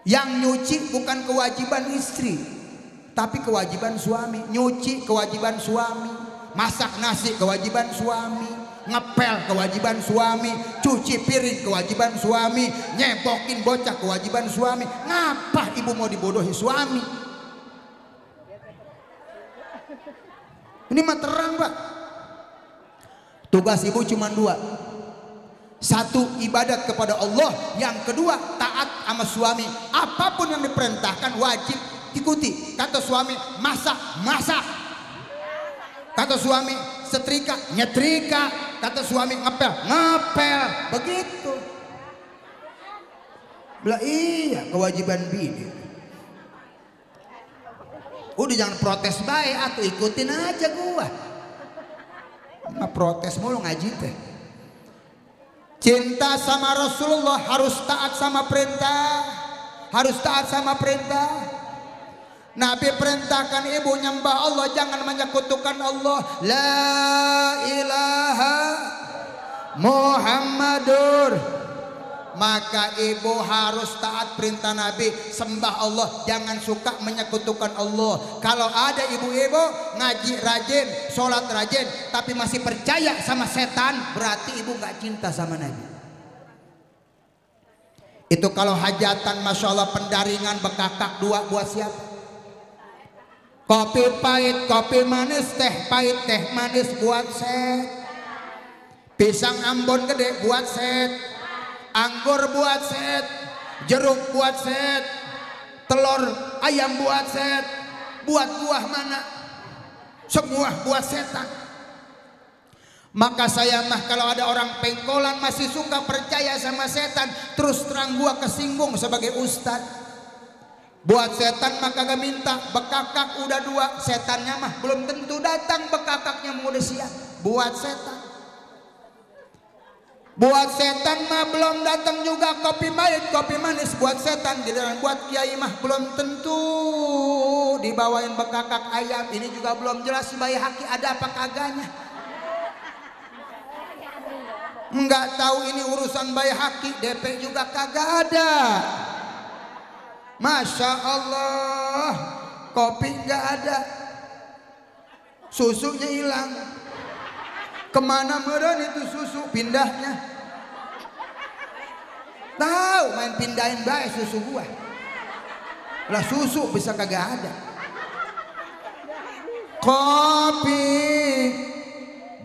yang nyuci bukan kewajiban istri, tapi kewajiban suami. Nyuci kewajiban suami, masak nasi kewajiban suami, ngepel kewajiban suami, cuci piring kewajiban suami, nyebokin bocah kewajiban suami. Ngapa ibu mau dibodohi suami? Ini mah terang Pak. Tugas ibu cuma dua. Satu, ibadat kepada Allah. Yang kedua, taat sama suami. Apapun yang diperintahkan wajib ikuti. Kata suami masak, masak. Kata suami setrika, nyetrika. Kata suami ngepel, ngepel. Begitu. Lah iya, kewajiban bini. Udah jangan protes baik, atau ikutin aja gua. Nggak protes mulu ngaji teh. Cinta sama Rasulullah harus taat sama perintah, harus taat sama perintah. Nabi perintahkan ibu nyembah Allah, jangan menyekutukan Allah. La ilaha Muhammadur. Maka ibu harus taat perintah Nabi, sembah Allah, jangan suka menyekutukan Allah. Kalau ada ibu-ibu ngaji rajin, sholat rajin, tapi masih percaya sama setan, berarti ibu gak cinta sama Nabi. Itu kalau hajatan, masya Allah, pendaringan bekakak dua buat siapa? Kopi pahit, kopi manis, teh pahit, teh manis buat set. Pisang Ambon gede buat set. Anggur buat set, jeruk buat set, telur ayam buat set, buat buah mana? Semua buat setan. Maka saya mah kalau ada orang pengkolan masih suka percaya sama setan, terus terang gua kesinggung sebagai ustad. Buat setan maka gak minta, bekakak udah dua, setannya mah belum tentu datang, bekakaknya mau udah siap. Buat setan. Buat setan mah belum datang juga kopi pahit, kopi manis buat setan. Buat kiai mah belum tentu dibawain bekakak ayam. Ini juga belum jelas bayi haki ada apa kagaknya. Enggak tahu ini urusan bayi haki, DP juga kagak ada. Masya Allah, kopi enggak ada, susunya hilang. Kemana meren itu susu pindahnya? Tahu main pindahin baik susu gua. Lah susu bisa kagak ada. Kopi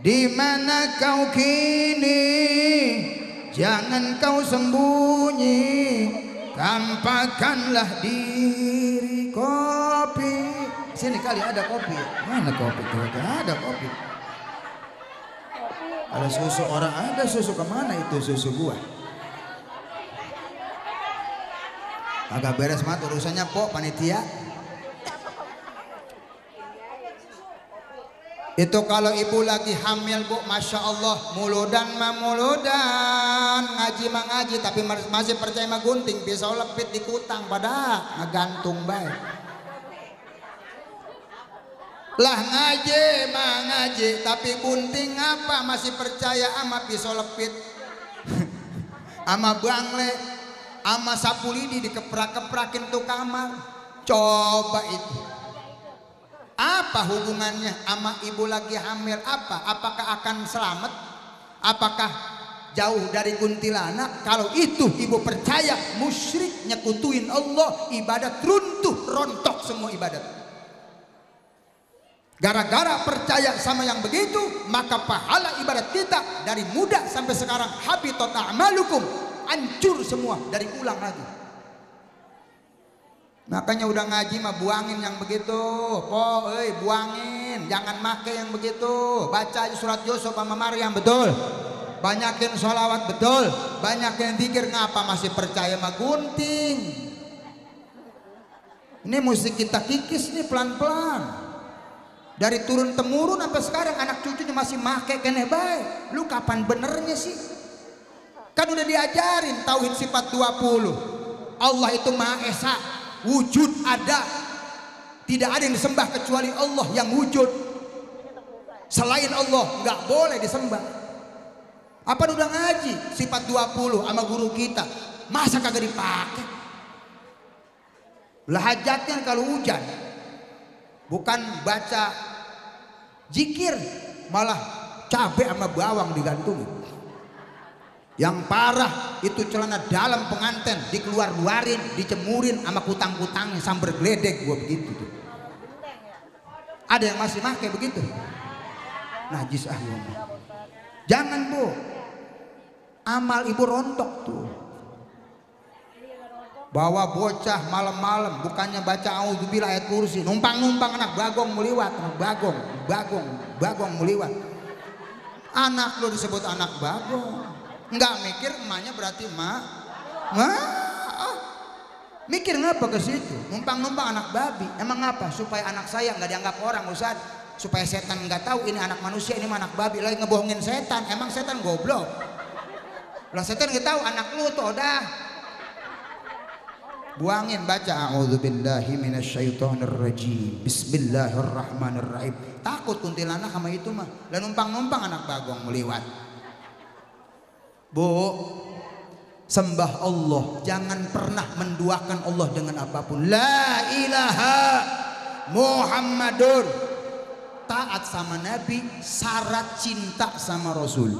di mana kau kini? Jangan kau sembunyi, tampakkanlah diri. Kopi. Sini kali ada kopi. Mana kopi? Kagak ada kopi. Ada susu orang, ada susu, kemana itu susu gua? Agak beres mat urusannya pok panitia. Itu kalau ibu lagi hamil bu, masya Allah, muludan mah muludan, ngaji mah ngaji, tapi masih percaya mah gunting, pisau lepit di kutang, pada ngegantung baik. Lah ngaji mah ngaji, tapi bunting apa masih percaya sama pisau lepit, sama bangle, sama sapu lidi dikeprak-keprakin tuh kamar. Coba itu apa hubungannya sama ibu lagi hamil? Apakah akan selamat? Apakah jauh dari kuntilanak? Kalau itu ibu percaya, musyrik, nyekutuin Allah, ibadat runtuh, rontok semua ibadat. Gara-gara percaya sama yang begitu, maka pahala ibadat kita dari muda sampai sekarang habitat a'malukum, hancur semua, dari ulang lagi. Makanya udah ngaji mah buangin yang begitu, po, buangin. jangan make yang begitu. Baca surat Yusuf sama Maryam, betul. Banyakin sholawat, betul. Banyakin zikir, ngapa masih percaya sama gunting? Ini mesti kita kikis nih pelan-pelan. Dari turun temurun sampai sekarang anak cucunya masih make kene bae. Lu kapan benernya sih? Kan udah diajarin tauhid sifat 20. Allah itu Maha Esa, wujud ada. Tidak ada yang disembah kecuali Allah yang wujud. Selain Allah nggak boleh disembah. Apa udah ngaji sifat 20 sama guru kita, masa kagak dipakai? Lah hajatnya kalau hujan bukan baca zikir, malah cabai sama bawang digantungin. Yang parah itu celana dalam pengantin dikeluar-luarin, dicemurin sama kutang-kutangnya sambar geledek, gua begitu tuh. Ada yang masih pakai begitu. Najis ah. Jangan, Bu. Amal ibu rontok tuh. Bawa bocah malam-malam bukannya baca auzubillah ayat kursi, numpang-numpang anak bagong meliwat, bagong meliwat. Anak lu disebut anak bagong, nggak mikir emaknya berarti emak. Mikir ngapa ke situ? Numpang-numpang anak babi. Emang apa? Supaya anak saya nggak dianggap orang, Ustaz. Supaya setan nggak tahu ini anak manusia, ini anak babi. Lagi ngebohongin setan. Emang setan goblok? Lah setan nggak tahu anak lu tuh udah. Buangin, baca a'udzubillahi minasyaitonirrajim, bismillahirrahmanirrahim. Takut kuntilanak sama itu mah. Lah numpang-numpang anak bagong meliwat. Bu, sembah Allah, jangan pernah menduakan Allah dengan apapun. La ilaha Muhammadur. Taat sama Nabi syarat cinta sama Rasul.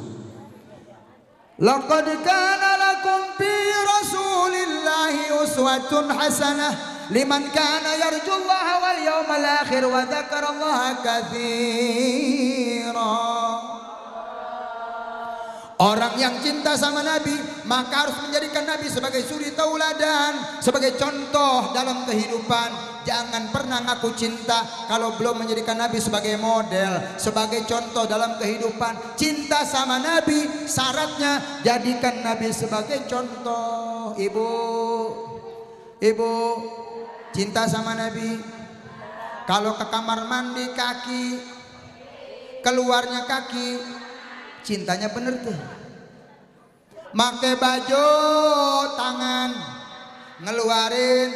Laqad kana lakum fi Rasulillahi uswatun hasanah liman kana yarjullaha wal yawmal akhir wa dzakarallaha katsira. Orang yang cinta sama Nabi maka harus menjadikan Nabi sebagai suri tauladan, sebagai contoh dalam kehidupan. Jangan pernah ngaku cinta kalau belum menjadikan Nabi sebagai model, sebagai contoh dalam kehidupan. Cinta sama Nabi syaratnya jadikan Nabi sebagai contoh. Ibu cinta sama Nabi. Kalau ke kamar mandi kaki, keluarnya kaki, cintanya bener tuh. Make baju tangan ngeluarin,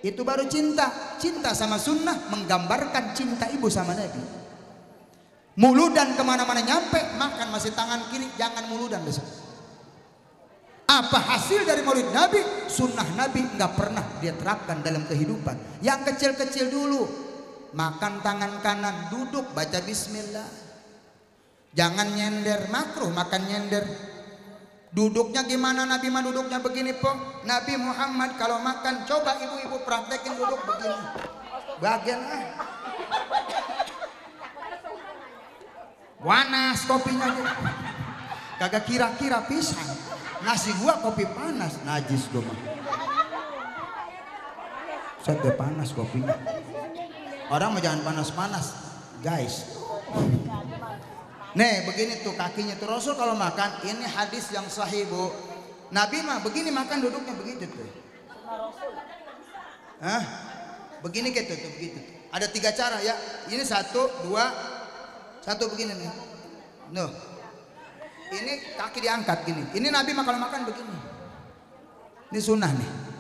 itu baru cinta. Cinta sama sunnah menggambarkan cinta ibu sama Nabi. Muludan kemana-mana nyampe, makan masih tangan kiri, jangan muludan besok. Apa hasil dari maulid Nabi? Sunnah Nabi nggak pernah dia terapkan dalam kehidupan. Yang kecil-kecil dulu, makan tangan kanan, duduk baca bismillah. Jangan nyender, makruh makan nyender. Duduknya gimana Nabi mah duduknya begini po. Nabi Muhammad kalau makan, coba ibu-ibu praktekin duduk begini. Bagian panas kopinya gitu. Kagak kira-kira pisang. Nasi gua kopi panas, najis gua mah. Saya panas kopinya. Orang mah jangan panas-panas, guys. Nih begini tuh kakinya tuh Rasul kalau makan, ini hadis yang sahih Bu. Nabi mah begini makan duduknya begitu tuh. Hah? Begini gitu tuh begitu. Ada 3 cara ya. Ini 1, 2, 1 begini nih. Nuh. Ini kaki diangkat gini. Ini Nabi mah kalau makan begini. Ini sunnah nih.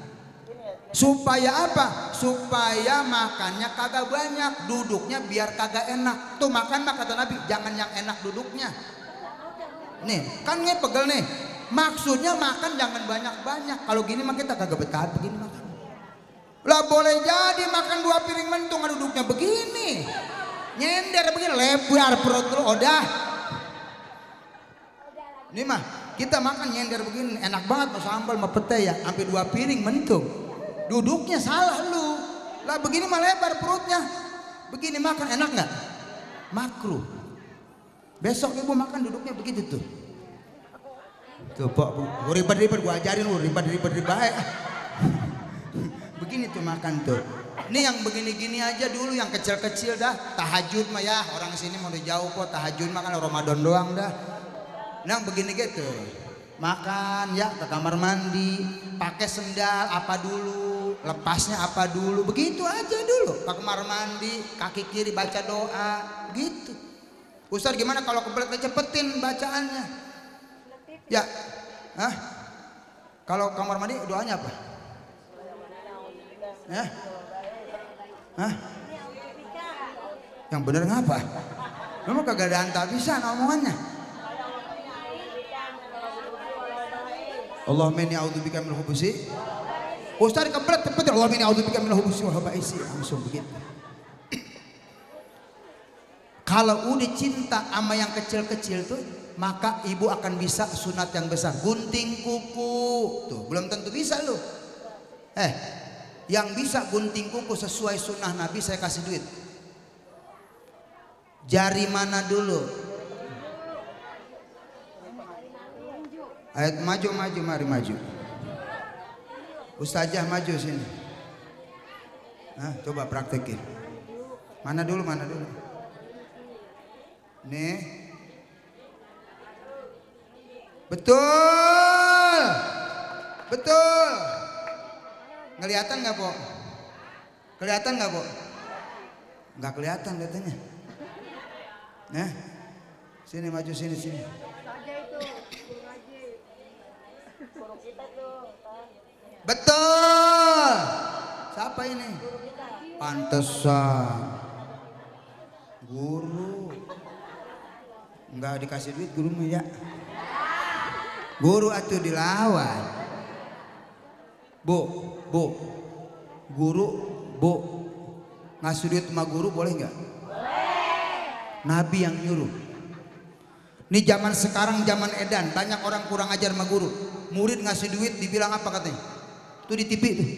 Supaya apa? Supaya makannya kagak banyak, duduknya biar kagak enak. Tuh makan mah kata Nabi, jangan yang enak duduknya. Nih, kan nih pegel nih. Maksudnya makan jangan banyak-banyak. Kalau gini mah kita kagak betah begini makan. Lah boleh jadi makan 2 piring mentung duduknya begini. Nyender begini, lebar perut lu udah. Ini mah kita makan nyender begini, enak banget sama sambal sama pete ya, sampai 2 piring mentung. Duduknya salah lu. Lah begini mah lebar perutnya. Begini makan enak nggak? Makruh. Besok ibu makan duduknya begitu tuh. Tuh Pak, ribet-ribet gua ajarin lu, ribet-ribet baik. Begini tuh makan tuh. Ini yang begini-gini aja dulu, yang kecil-kecil dah. Tahajud mah ya, orang sini mau jauh kok. Tahajud mah kan Ramadan doang dah. Yang begini gitu. Makan ya ke kamar mandi, pakai sendal apa dulu, lepasnya apa dulu, begitu aja dulu. Ke kamar mandi, kaki kiri baca doa, gitu. Ustaz gimana kalau kebelet cepetin bacaannya? Ya, hah? Kalau kamar mandi doanya apa? Ya? Hah? Yang bener ngapa? Memang kagak ada antabisan omongannya. Allahumma inni a'udzubika minal khubusi. Ustaz kebelet cepet, Allahumma inni a'udzubika minal khubusi wal khaba'isi, langsung begitu. Kalau udah cinta sama yang kecil-kecil tuh, maka ibu akan bisa sunat yang besar. Gunting kuku tuh belum tentu bisa loh. Yang bisa gunting kuku sesuai sunnah Nabi saya kasih duit. Jari mana dulu? Ayat maju, mari maju. Ustazah maju sini. Nah, coba praktekin. Mana dulu? Nih. Betul. Kelihatan nggak, Po? Nggak kelihatan katanya. Nah, sini maju sini. Betul. Siapa ini? Pantesan. Guru. Enggak dikasih duit guru ya. Guru atuh dilawan. Bu. Guru, Bu. Ngasih duit sama guru boleh nggak? Boleh. Nabi yang nyuruh. Ini zaman sekarang zaman edan, banyak orang kurang ajar sama guru. Murid ngasih duit dibilang apa katanya? Itu di TV tuh.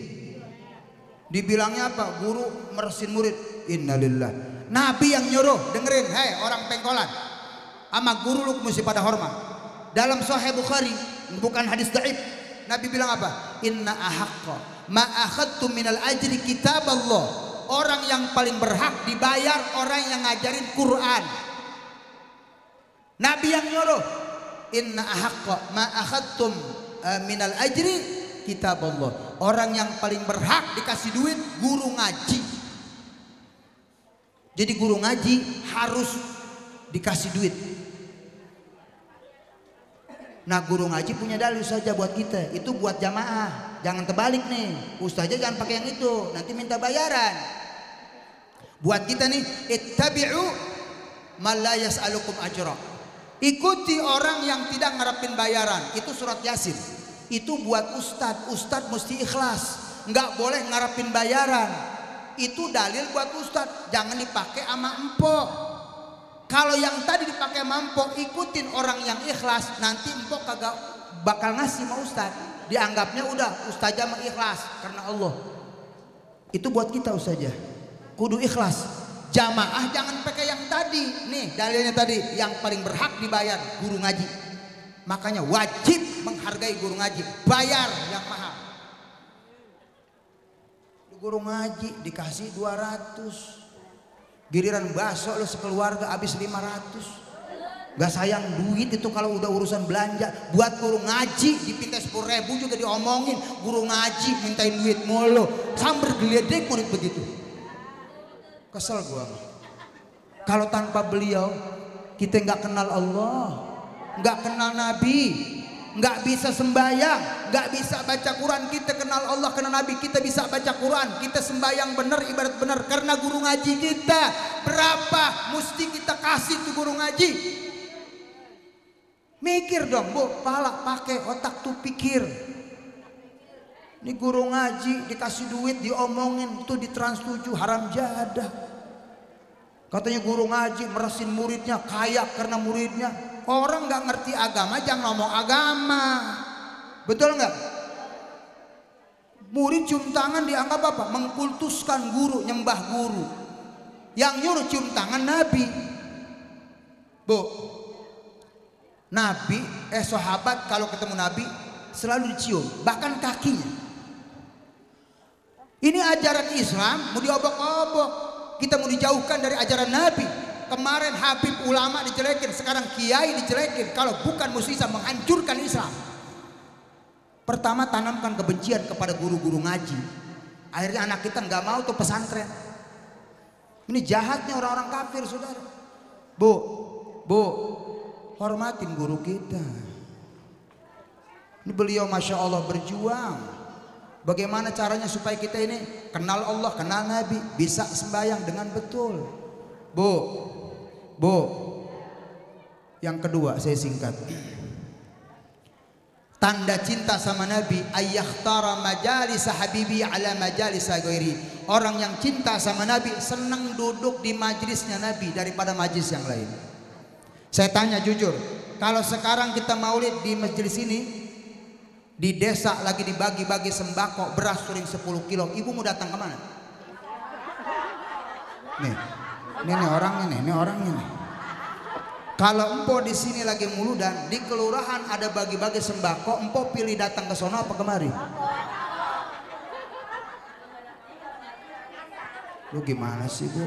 Dibilangnya apa? Guru meresin murid. Innalillah. Nabi yang nyuruh, dengerin, hei orang pengkolan. Sama guru lu mesti pada hormat. Dalam Sahih Bukhari, bukan hadis dhaif. Nabi bilang apa? Inna ahaqqa ma akhadtum minal ajri kitab Allah. Orang yang paling berhak dibayar orang yang ngajarin Quran. Nabi yang nyuruh. Inna ahaqqa ma akhadtum minal ajri kitab Allah. Orang yang paling berhak dikasih duit guru ngaji. Jadi guru ngaji harus dikasih duit. Nah, guru ngaji punya dalil saja buat kita. Itu buat jamaah. Jangan terbalik nih. Ustaznya jangan pakai yang itu, nanti minta bayaran. Buat kita nih, ittabi'u man la yas'alukum ajra. Ikuti orang yang tidak ngarepin bayaran. Itu surat Yasin. Itu buat ustadz. Ustadz mesti ikhlas, nggak boleh ngarepin bayaran. Itu dalil buat ustadz. Jangan dipakai sama empok. Kalau yang tadi dipakai sama empok, ikutin orang yang ikhlas. Nanti empok kagak bakal ngasih sama ustadz. Dianggapnya udah ustazah mah ikhlas karena Allah. Itu buat kita ustazah. Kudu ikhlas. Jamaah jangan pakai yang tadi. Nih dalilnya tadi, yang paling berhak dibayar guru ngaji. Makanya wajib menghargai guru ngaji, bayar yang mahal. Guru ngaji dikasih 200, giliran bakso lo sekeluarga habis 500. Gak sayang duit itu kalau udah urusan belanja. Buat guru ngaji dipinta 10.000 juga diomongin. Guru ngaji mintain duit mulu, sambar geledek murid begitu. Kesel gua. Kalau tanpa beliau kita nggak kenal Allah, nggak kenal Nabi, nggak bisa sembahyang, nggak bisa baca Quran. Kita kenal Allah, kenal Nabi, kita bisa baca Quran, kita sembahyang bener, ibadat bener karena guru ngaji kita. Berapa mesti kita kasih tuh guru ngaji? Mikir dong, Bu, pala pakai otak tuh pikir. Ini guru ngaji dikasih duit diomongin tuh di Trans 7 haram jadah. Katanya guru ngaji meresin muridnya, kaya karena muridnya. Orang nggak ngerti agama jangan ngomong agama. Betul nggak? Murid cium tangan dianggap apa? Mengkultuskan guru, nyembah guru. Yang nyuruh cium tangan Nabi. Bu, Nabi, sahabat kalau ketemu Nabi selalu dicium, bahkan kakinya. Ini ajaran Islam mau diobok-obok. Kita mau dijauhkan dari ajaran Nabi. Kemarin Habib ulama dijelekin, sekarang kiai dijelekin. Kalau bukan musisa menghancurkan Islam. Pertama tanamkan kebencian kepada guru-guru ngaji. Akhirnya anak kita nggak mau tuh pesantren. Ini jahatnya orang-orang kafir, saudara. Bu, hormatin guru kita. Ini beliau masya Allah berjuang. Bagaimana caranya supaya kita ini kenal Allah, kenal Nabi, bisa sembahyang dengan betul. Bu, yang kedua saya singkat. Tanda cinta sama Nabi, ayyakhtara majalis habibi ala majalis ghairi. Orang yang cinta sama Nabi senang duduk di majelisnya Nabi daripada majelis yang lain. Saya tanya jujur, kalau sekarang kita maulid di majelis ini, di desa lagi dibagi-bagi sembako, beras touring 10 kilo, ibu mau datang kemana? Nih orangnya nih. Kalau empo di sini lagi muludan, di kelurahan ada bagi-bagi sembako, empo pilih datang ke sono apa kemari? Lu gimana sih, Bu?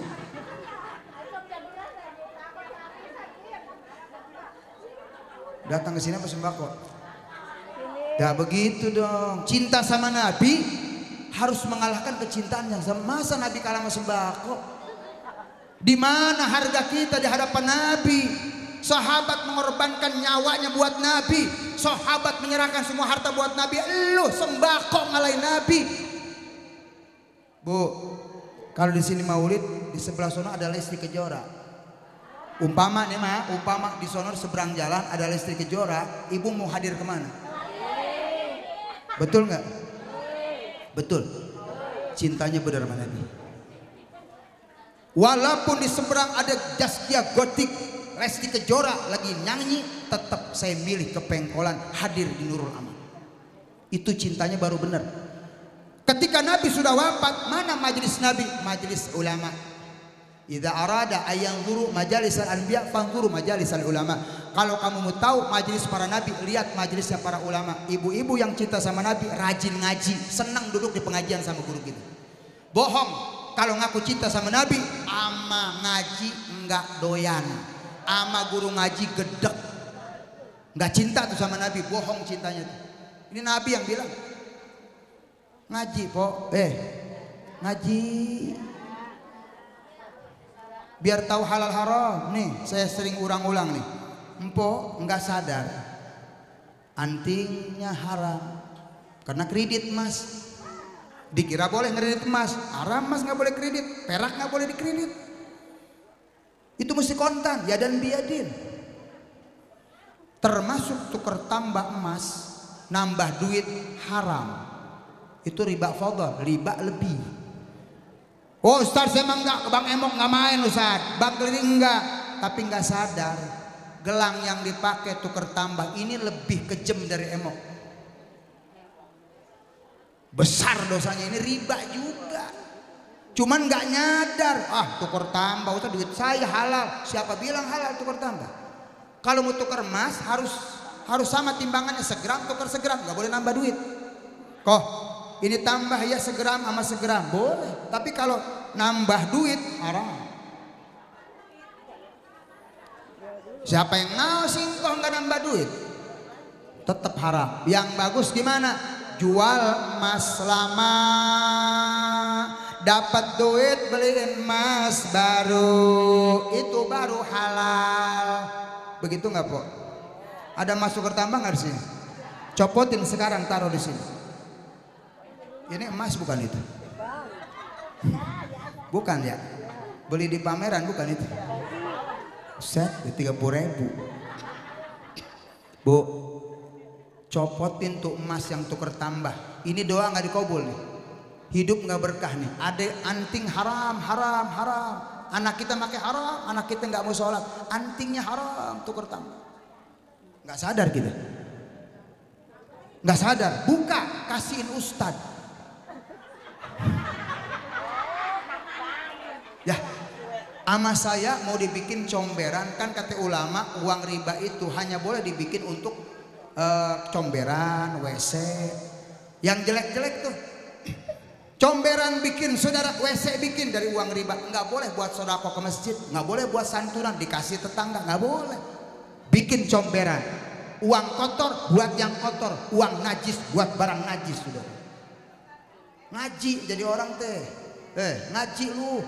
Datang ke sini apa sembako? Ya begitu dong. Cinta sama Nabi harus mengalahkan kecintaan yang sama. Masa Nabi kalah sama sembako? Di mana harga kita di hadapan Nabi? Sahabat mengorbankan nyawanya buat Nabi. Sahabat menyerahkan semua harta buat Nabi. Lu sembako ngalahin Nabi. Bu, kalau di sini maulid, di sebelah sono ada Lesti Kejora. Umpama di sono seberang jalan ada Lesti Kejora, ibu mau hadir kemana? Betul nggak? Betul. Cintanya benar sama Nabi. Walaupun di seberang ada Zaskia Gotik, Lesti Kejora lagi nyanyi, tetap saya milih ke Pengkolan, hadir di Nurul Aman. Itu cintanya baru benar. Ketika Nabi sudah wafat, mana majelis Nabi? Majelis ulama. Idza arada ayanzuru majalisal anbiya fanzuru majalisal ulama. Kalau kamu mau tahu majelis para nabi, lihat majelisnya para ulama. Ibu-ibu yang cinta sama Nabi rajin ngaji, senang duduk di pengajian sama guru kita. Bohong kalau ngaku cinta sama Nabi, ama ngaji enggak doyan, ama guru ngaji gedek, enggak cinta tuh sama Nabi, bohong cintanya tuh. Ini Nabi yang bilang. Ngaji po, ngaji biar tahu halal haram. Nih saya sering ulang-ulang nih, empo nggak sadar antingnya haram karena kredit emas. Dikira boleh kredit emas, haram emas nggak boleh kredit, perak nggak boleh dikredit. Itu mesti kontan, ya dan biadin. Termasuk tukar tambah emas, nambah duit haram. Itu riba fadhal, riba lebih. Oh Ustaz, saya emang enggak ke Bang Emok nggak main Ustaz, Bang Keliling enggak, tapi nggak sadar gelang yang dipakai tuker tambah ini lebih kejam dari Emok. Besar dosanya, ini riba juga. Cuman nggak nyadar, tuker tambah Ustaz, duit saya halal. Siapa bilang halal tuker tambah? Kalau mau tuker emas harus sama timbangannya, segram tuker segram, nggak boleh nambah duit. Kok ini tambah ya segram sama segram boleh, tapi kalau nambah duit haram. Siapa yang mau singkoh nggak nambah duit tetap haram. Yang bagus gimana? Jual emas lama, dapat duit beliin emas baru, itu baru halal. Begitu nggak po? Ada emas tuker tambah nggak di sini? Copotin sekarang, taruh di sini. Ini emas bukan itu? Bukan ya? Beli di pameran bukan itu? Set di 30.000. Bu, copotin tuh emas yang tuker tambah. Ini doa nggak dikabul nih. Hidup nggak berkah nih. Ada anting haram. Anak kita pakai haram, anak kita nggak mau sholat, antingnya haram tuker tambah. Nggak sadar kita. Nggak sadar. Buka, kasihin ustad. Ya, ama saya mau dibikin comberan, kan kata ulama uang riba itu hanya boleh dibikin untuk comberan, WC, yang jelek-jelek tuh Comberan bikin, saudara, WC bikin dari uang riba. Nggak boleh buat sodako ke masjid, nggak boleh buat santunan dikasih tetangga, nggak boleh. Bikin comberan, uang kotor buat yang kotor, uang najis buat barang najis, saudara. Ngaji jadi orang teh, ngaji lu,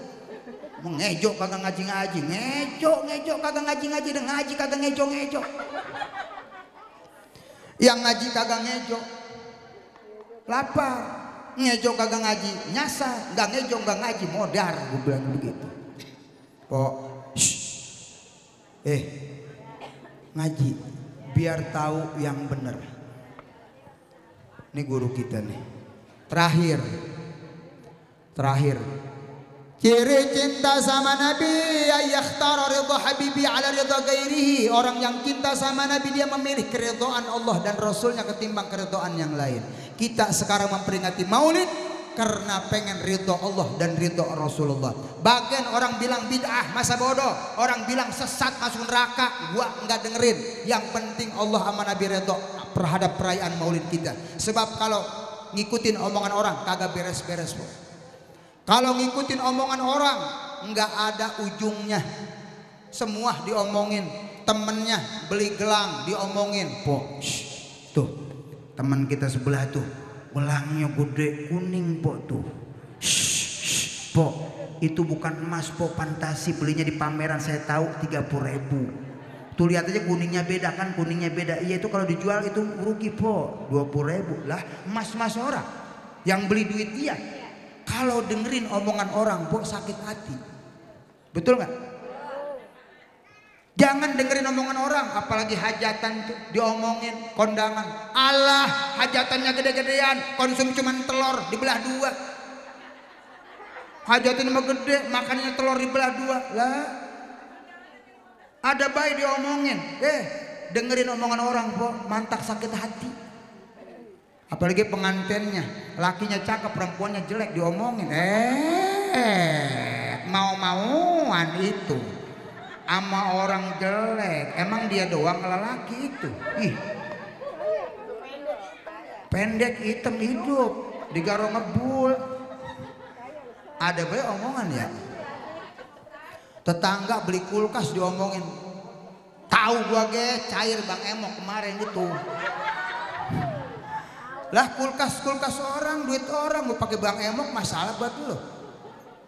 ngejo kagak ngaji, ngejo kagak ngaji, dan ngaji kagak ngejo. Yang ngaji kagak ngejo, lapar. Ngejo kagak ngaji, nyasar. Nggak ngejo nggak ngaji, modar. Gue bilang begitu. Pok, ngaji biar tahu yang benar. Ini guru kita nih. Terakhir. Ciri cinta sama Nabi, ayakhtara ridha habibi ala ridha ghairihi. Orang yang cinta sama Nabi dia memilih keridhaan Allah dan Rasulnya ketimbang keridhaan yang lain. Kita sekarang memperingati Maulid karena pengen ridho Allah dan ridho Rasulullah. Bagian orang bilang bid'ah, masa bodoh. Orang bilang sesat, masuk neraka. Gua enggak dengerin. Yang penting Allah sama Nabi ridho terhadap perayaan Maulid kita. Sebab kalau ngikutin omongan orang kagak beres-beres, po. Kalau ngikutin omongan orang enggak ada ujungnya. Semua diomongin. Temennya beli gelang diomongin, po. Tuh, teman kita sebelah tuh, gelangnya gede kuning, po, tuh. Po, itu bukan emas, po, fantasi, belinya di pameran, saya tahu 30.000. Tuh lihat aja kuningnya beda kan, kuningnya beda. Iya, itu kalau dijual itu rugi, po, 20.000 lah. Emas orang yang beli duit dia. Kalau dengerin omongan orang, po, sakit hati. Betul nggak? Jangan dengerin omongan orang, apalagi hajatan tuh diomongin, kondangan. Allah, hajatannya gede-gedean, konsum cuman telur dibelah dua. Hajatannya mah gede, makannya telur dibelah dua. Lah, ada bayi diomongin. Dengerin omongan orang, po, mantak sakit hati. Apalagi pengantinnya, lakinya cakep, perempuannya jelek, diomongin. Mau-mauan itu sama orang jelek. Emang dia doang lelaki itu? Ih, pendek, hitam, hidup, digaro ngebul. Ada bae omongan ya. Tetangga beli kulkas diomongin. Tahu gua ge cair Bang Emo kemarin itu. Lah kulkas orang, duit orang, mau pakai Bang Emok, masalah buat lo.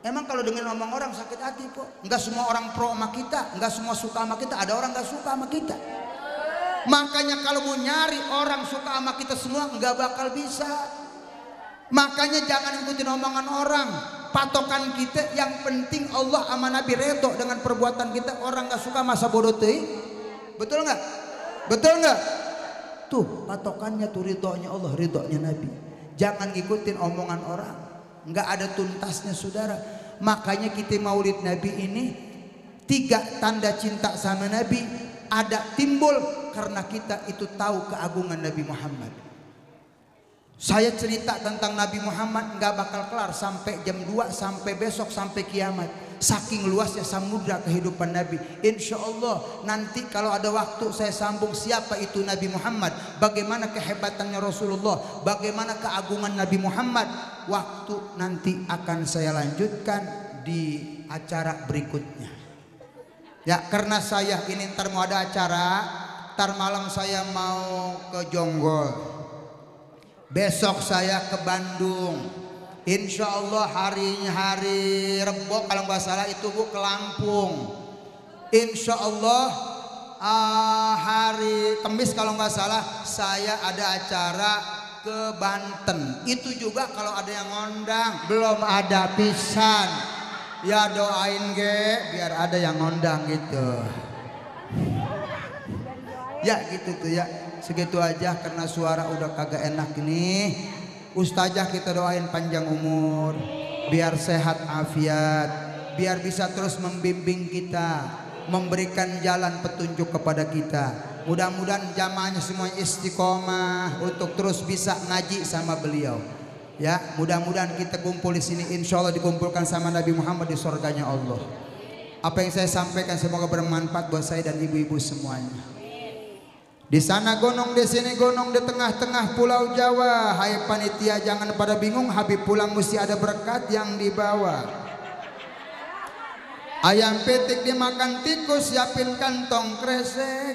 Emang kalau dengan ngomong orang sakit hati, kok. Enggak semua orang pro sama kita, enggak semua suka sama kita. Ada orang enggak suka sama kita. Makanya kalau mau nyari orang suka sama kita semua enggak bakal bisa. Makanya jangan ikutin omongan orang. Patokan kita yang penting Allah sama Nabi redho dengan perbuatan kita. Orang enggak suka masa bodoh teh. Betul enggak? Betul enggak? Tuh patokannya tuh ridhonya Allah, ridhonya Nabi. Jangan ngikutin omongan orang, nggak ada tuntasnya, saudara. Makanya kita Maulid Nabi ini 3 tanda cinta sama Nabi ada timbul karena kita itu tahu keagungan Nabi Muhammad. Saya cerita tentang Nabi Muhammad nggak bakal kelar sampai jam 2, sampai besok, sampai kiamat. Saking luasnya samudra kehidupan Nabi. Insya Allah nanti kalau ada waktu saya sambung siapa itu Nabi Muhammad, bagaimana kehebatannya Rasulullah, bagaimana keagungan Nabi Muhammad. Waktu nanti akan saya lanjutkan di acara berikutnya. Ya, karena saya ini ntar mau ada acara, ntar malam saya mau ke Jonggol, besok saya ke Bandung. Insya Allah hari Rebo kalau nggak salah itu Bu ke Lampung. Insya Allah hari Kamis kalau nggak salah saya ada acara ke Banten. Itu juga kalau ada yang ngondang, belum ada pisan. Ya doain ge biar ada yang ngondang gitu. Ya gitu tuh ya. Segitu aja karena suara udah kagak enak ini. Ustazah kita doain panjang umur, biar sehat afiat, biar bisa terus membimbing kita, memberikan jalan petunjuk kepada kita. Mudah-mudahan jamaahnya semua istiqomah untuk terus bisa ngaji sama beliau. Ya, mudah-mudahan kita kumpul di sini, insya Allah dikumpulkan sama Nabi Muhammad di surganya Allah. Apa yang saya sampaikan semoga bermanfaat buat saya dan ibu-ibu semuanya. Di sana gonong, di sini gonong, di tengah-tengah pulau Jawa. Hai panitia jangan pada bingung, habis pulang mesti ada berkat yang dibawa. Ayam petik dimakan tikus, siapin kantong kresek,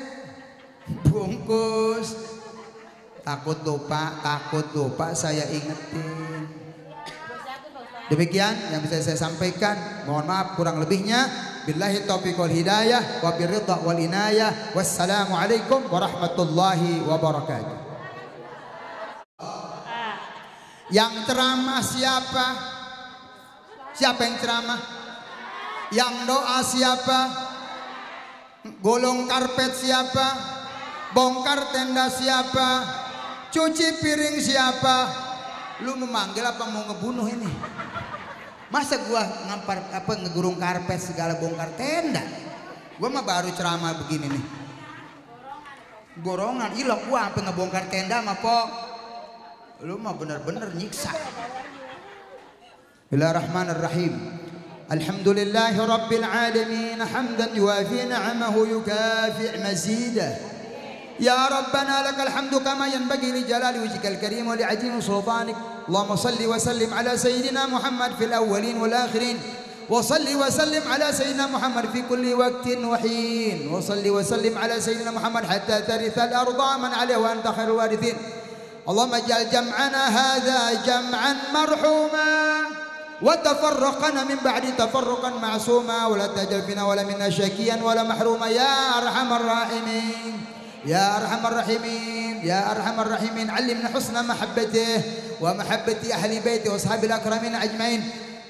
bungkus. Takut lupa saya ingetin. Demikian yang bisa saya sampaikan. Mohon maaf kurang lebihnya. Billahi taufiq wal hidayah wa biridha wal inayah. Wassalamualaikum warahmatullahi wabarakatuh. Yang ceramah siapa? Siapa yang ceramah? Yang doa siapa? Golong karpet siapa? Bongkar tenda siapa? Cuci piring siapa? Lu memanggil apa mau ngebunuh ini? Masa gua ngampar apa ngegurung karpet segala bongkar tenda? Gua mah baru ceramah begini nih. Gorongan, ilok gua apa ngebongkar tenda mah po. Lu mah bener-bener nyiksa. Bismillahirrahmanirrahim. Alhamdulillahi rabbil alamin hamdan yuafi ni'amahu yukafi' mazidah. يا ربنا لك الحمد كما ينبغي لجلال وجهك الكريم ولعظيم سلطانك اللهم صل وسلم على سيدنا محمد في الأولين والآخرين وصل وسلم على سيدنا محمد في كل وقت وحين وصل وسلم على سيدنا محمد حتى ترث الأرض من عليه وأنت خير الوارثين اللهم اجعل جمعنا هذا جمعا مرحوما وتفرقنا من بعد تفرقا معصوما ولا تجعل فينا ولا منا شقيا ولا محروما يا أرحم الراحمين يا أرحم الراحمين يا أرحم الراحمين علمنا حسن محبته ومحبة أهل بيته وأصحاب الأكرمين أجمعين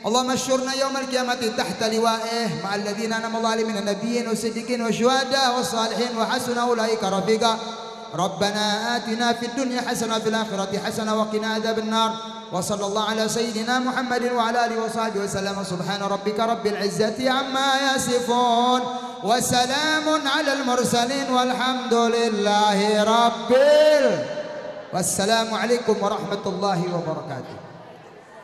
اللهم اشرنا يوم القيامة تحت لوائه مع الذين أنعم الله عليهم من النبيين والصديقين والشهداء والصالحين وحسن أولئك رفيقا ربنا آتنا في الدنيا حسنة وفي الآخرة حسنة وقنا عذاب النار وصلى الله على سيدنا محمد وعلى آله وصحبه وسلم سبحان ربك رب العزة عما يصفون وسلام على المرسلين والحمد لله والسلام عليكم ورحمة الله وبركاته.